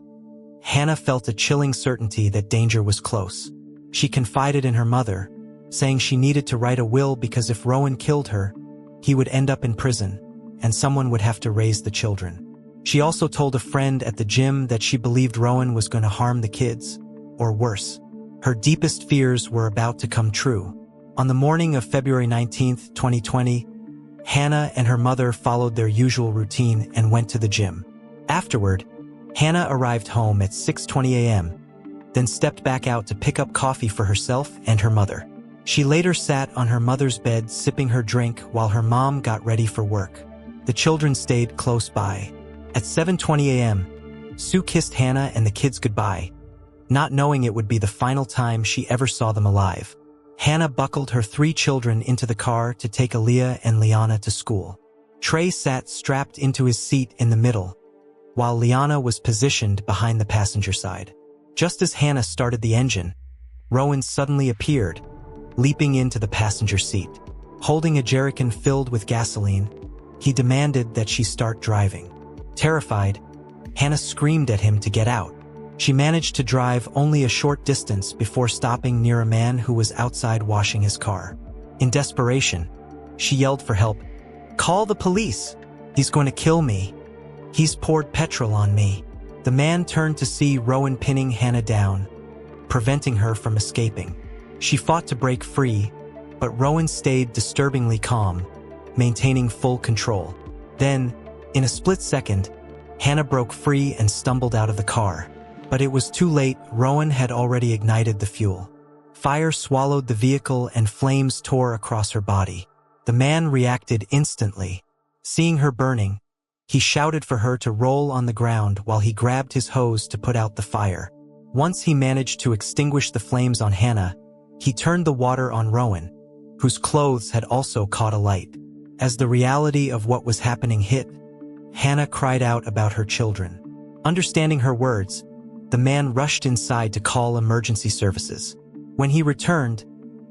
Hannah felt a chilling certainty that danger was close. She confided in her mother, saying she needed to write a will because if Rowan killed her, he would end up in prison, and someone would have to raise the children. She also told a friend at the gym that she believed Rowan was going to harm the kids, or worse. Her deepest fears were about to come true. On the morning of February 19, 2020, Hannah and her mother followed their usual routine and went to the gym. Afterward, Hannah arrived home at 6:20 a.m., then stepped back out to pick up coffee for herself and her mother. She later sat on her mother's bed sipping her drink while her mom got ready for work. The children stayed close by. At 7:20 a.m., Sue kissed Hannah and the kids goodbye, not knowing it would be the final time she ever saw them alive. Hannah buckled her 3 children into the car to take Aaliyah and Liana to school. Trey sat strapped into his seat in the middle, while Liana was positioned behind the passenger side. Just as Hannah started the engine, Rowan suddenly appeared, leaping into the passenger seat. Holding a jerrycan filled with gasoline, he demanded that she start driving. Terrified, Hannah screamed at him to get out. She managed to drive only a short distance before stopping near a man who was outside washing his car. In desperation, she yelled for help. "Call the police! He's going to kill me. He's poured petrol on me." The man turned to see Rowan pinning Hannah down, preventing her from escaping. She fought to break free, but Rowan stayed disturbingly calm, maintaining full control. Then, in a split second, Hannah broke free and stumbled out of the car. But it was too late. Rowan had already ignited the fuel. Fire swallowed the vehicle and flames tore across her body. The man reacted instantly. Seeing her burning, he shouted for her to roll on the ground while he grabbed his hose to put out the fire. Once he managed to extinguish the flames on Hannah, he turned the water on Rowan, whose clothes had also caught alight. As the reality of what was happening hit, Hannah cried out about her children. Understanding her words, the man rushed inside to call emergency services. When he returned,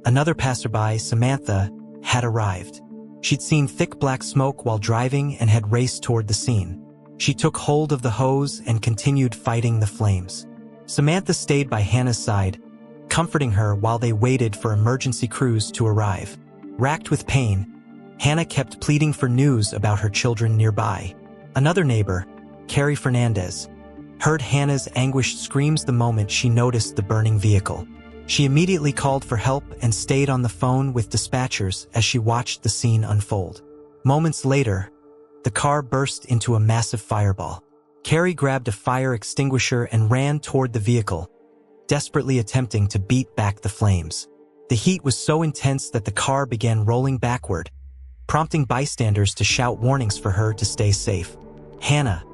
another passerby, Samantha, had arrived. She'd seen thick black smoke while driving and had raced toward the scene. She took hold of the hose and continued fighting the flames. Samantha stayed by Hannah's side, comforting her while they waited for emergency crews to arrive. Racked with pain, Hannah kept pleading for news about her children nearby. Another neighbor, Carrie Fernandez, heard Hannah's anguished screams the moment she noticed the burning vehicle. She immediately called for help and stayed on the phone with dispatchers as she watched the scene unfold. Moments later, the car burst into a massive fireball. Carrie grabbed a fire extinguisher and ran toward the vehicle, desperately attempting to beat back the flames. The heat was so intense that the car began rolling backward, prompting bystanders to shout warnings for her to stay safe. Hannah,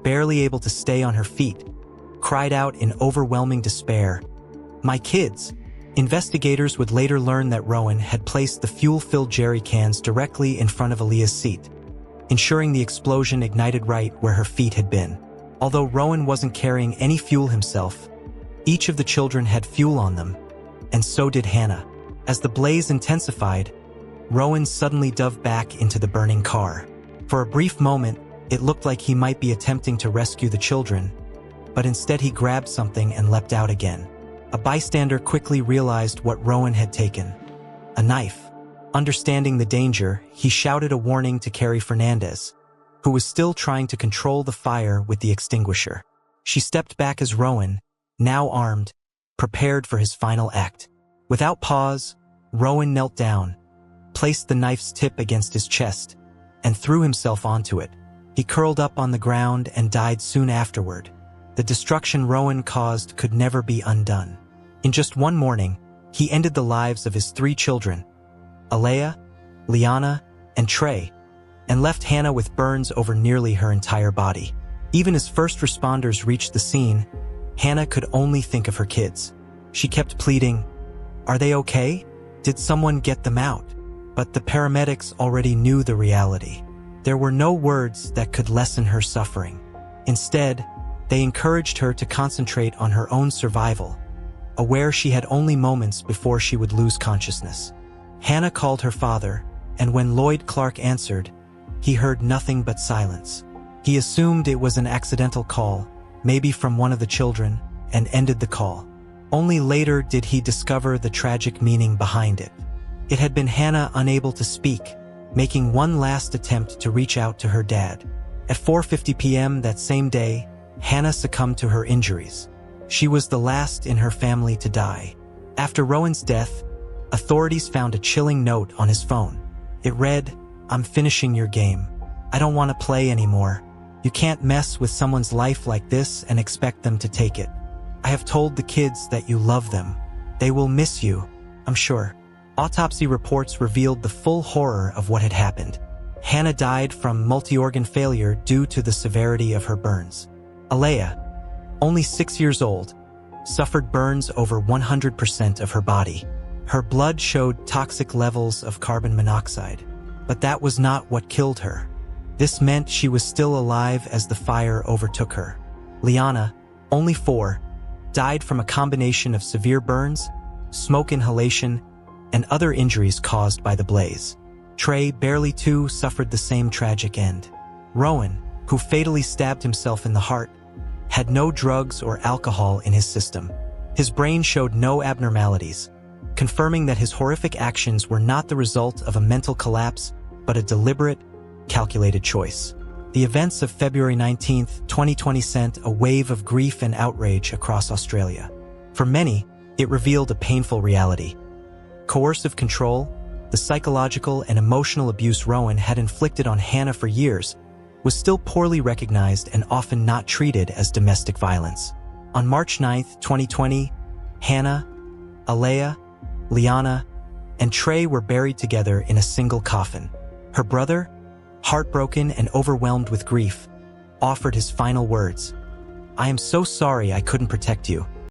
barely able to stay on her feet, cried out in overwhelming despair, "My kids!" Investigators would later learn that Rowan had placed the fuel-filled jerry cans directly in front of Aaliyah's seat, ensuring the explosion ignited right where her feet had been. Although Rowan wasn't carrying any fuel himself, each of the children had fuel on them, and so did Hannah. As the blaze intensified, Rowan suddenly dove back into the burning car. For a brief moment, it looked like he might be attempting to rescue the children, but instead he grabbed something and leapt out again. A bystander quickly realized what Rowan had taken: a knife. Understanding the danger, he shouted a warning to Carrie Fernandez, who was still trying to control the fire with the extinguisher. She stepped back as Rowan, now armed, prepared for his final act. Without pause, Rowan knelt down, placed the knife's tip against his chest, and threw himself onto it. He curled up on the ground and died soon afterward. The destruction Rowan caused could never be undone. In just one morning, he ended the lives of his 3 children, Aaliyah, Liana, and Trey, and left Hannah with burns over nearly her entire body. Even as first responders reached the scene, Hannah could only think of her kids. She kept pleading, "Are they okay? Did someone get them out?" But the paramedics already knew the reality. There were no words that could lessen her suffering. Instead, they encouraged her to concentrate on her own survival, aware she had only moments before she would lose consciousness. Hannah called her father, and when Lloyd Clark answered, he heard nothing but silence. He assumed it was an accidental call, maybe from one of the children, and ended the call. Only later did he discover the tragic meaning behind it. It had been Hannah unable to speak, making one last attempt to reach out to her dad. At 4:50 p.m. that same day, Hannah succumbed to her injuries. She was the last in her family to die. After Rowan's death, authorities found a chilling note on his phone. It read, "I'm finishing your game. I don't want to play anymore. You can't mess with someone's life like this and expect them to take it. I have told the kids that you love them. They will miss you, I'm sure." Autopsy reports revealed the full horror of what had happened. Hannah died from multi-organ failure due to the severity of her burns. Alea, only 6 years old, suffered burns over 100% of her body. Her blood showed toxic levels of carbon monoxide, but that was not what killed her. This meant she was still alive as the fire overtook her. Liana, only 4, died from a combination of severe burns, smoke inhalation, and other injuries caused by the blaze. Trey, barely 2, suffered the same tragic end. Rowan, who fatally stabbed himself in the heart, had no drugs or alcohol in his system. His brain showed no abnormalities, confirming that his horrific actions were not the result of a mental collapse, but a deliberate, calculated choice. The events of February 19, 2020 sent a wave of grief and outrage across Australia. For many, it revealed a painful reality. Coercive control, the psychological and emotional abuse Rowan had inflicted on Hannah for years, was still poorly recognized and often not treated as domestic violence. On March 9, 2020, Hannah, Alea, Liana, and Trey were buried together in a single coffin. Her brother, heartbroken and overwhelmed with grief, offered his final words. "I am so sorry I couldn't protect you.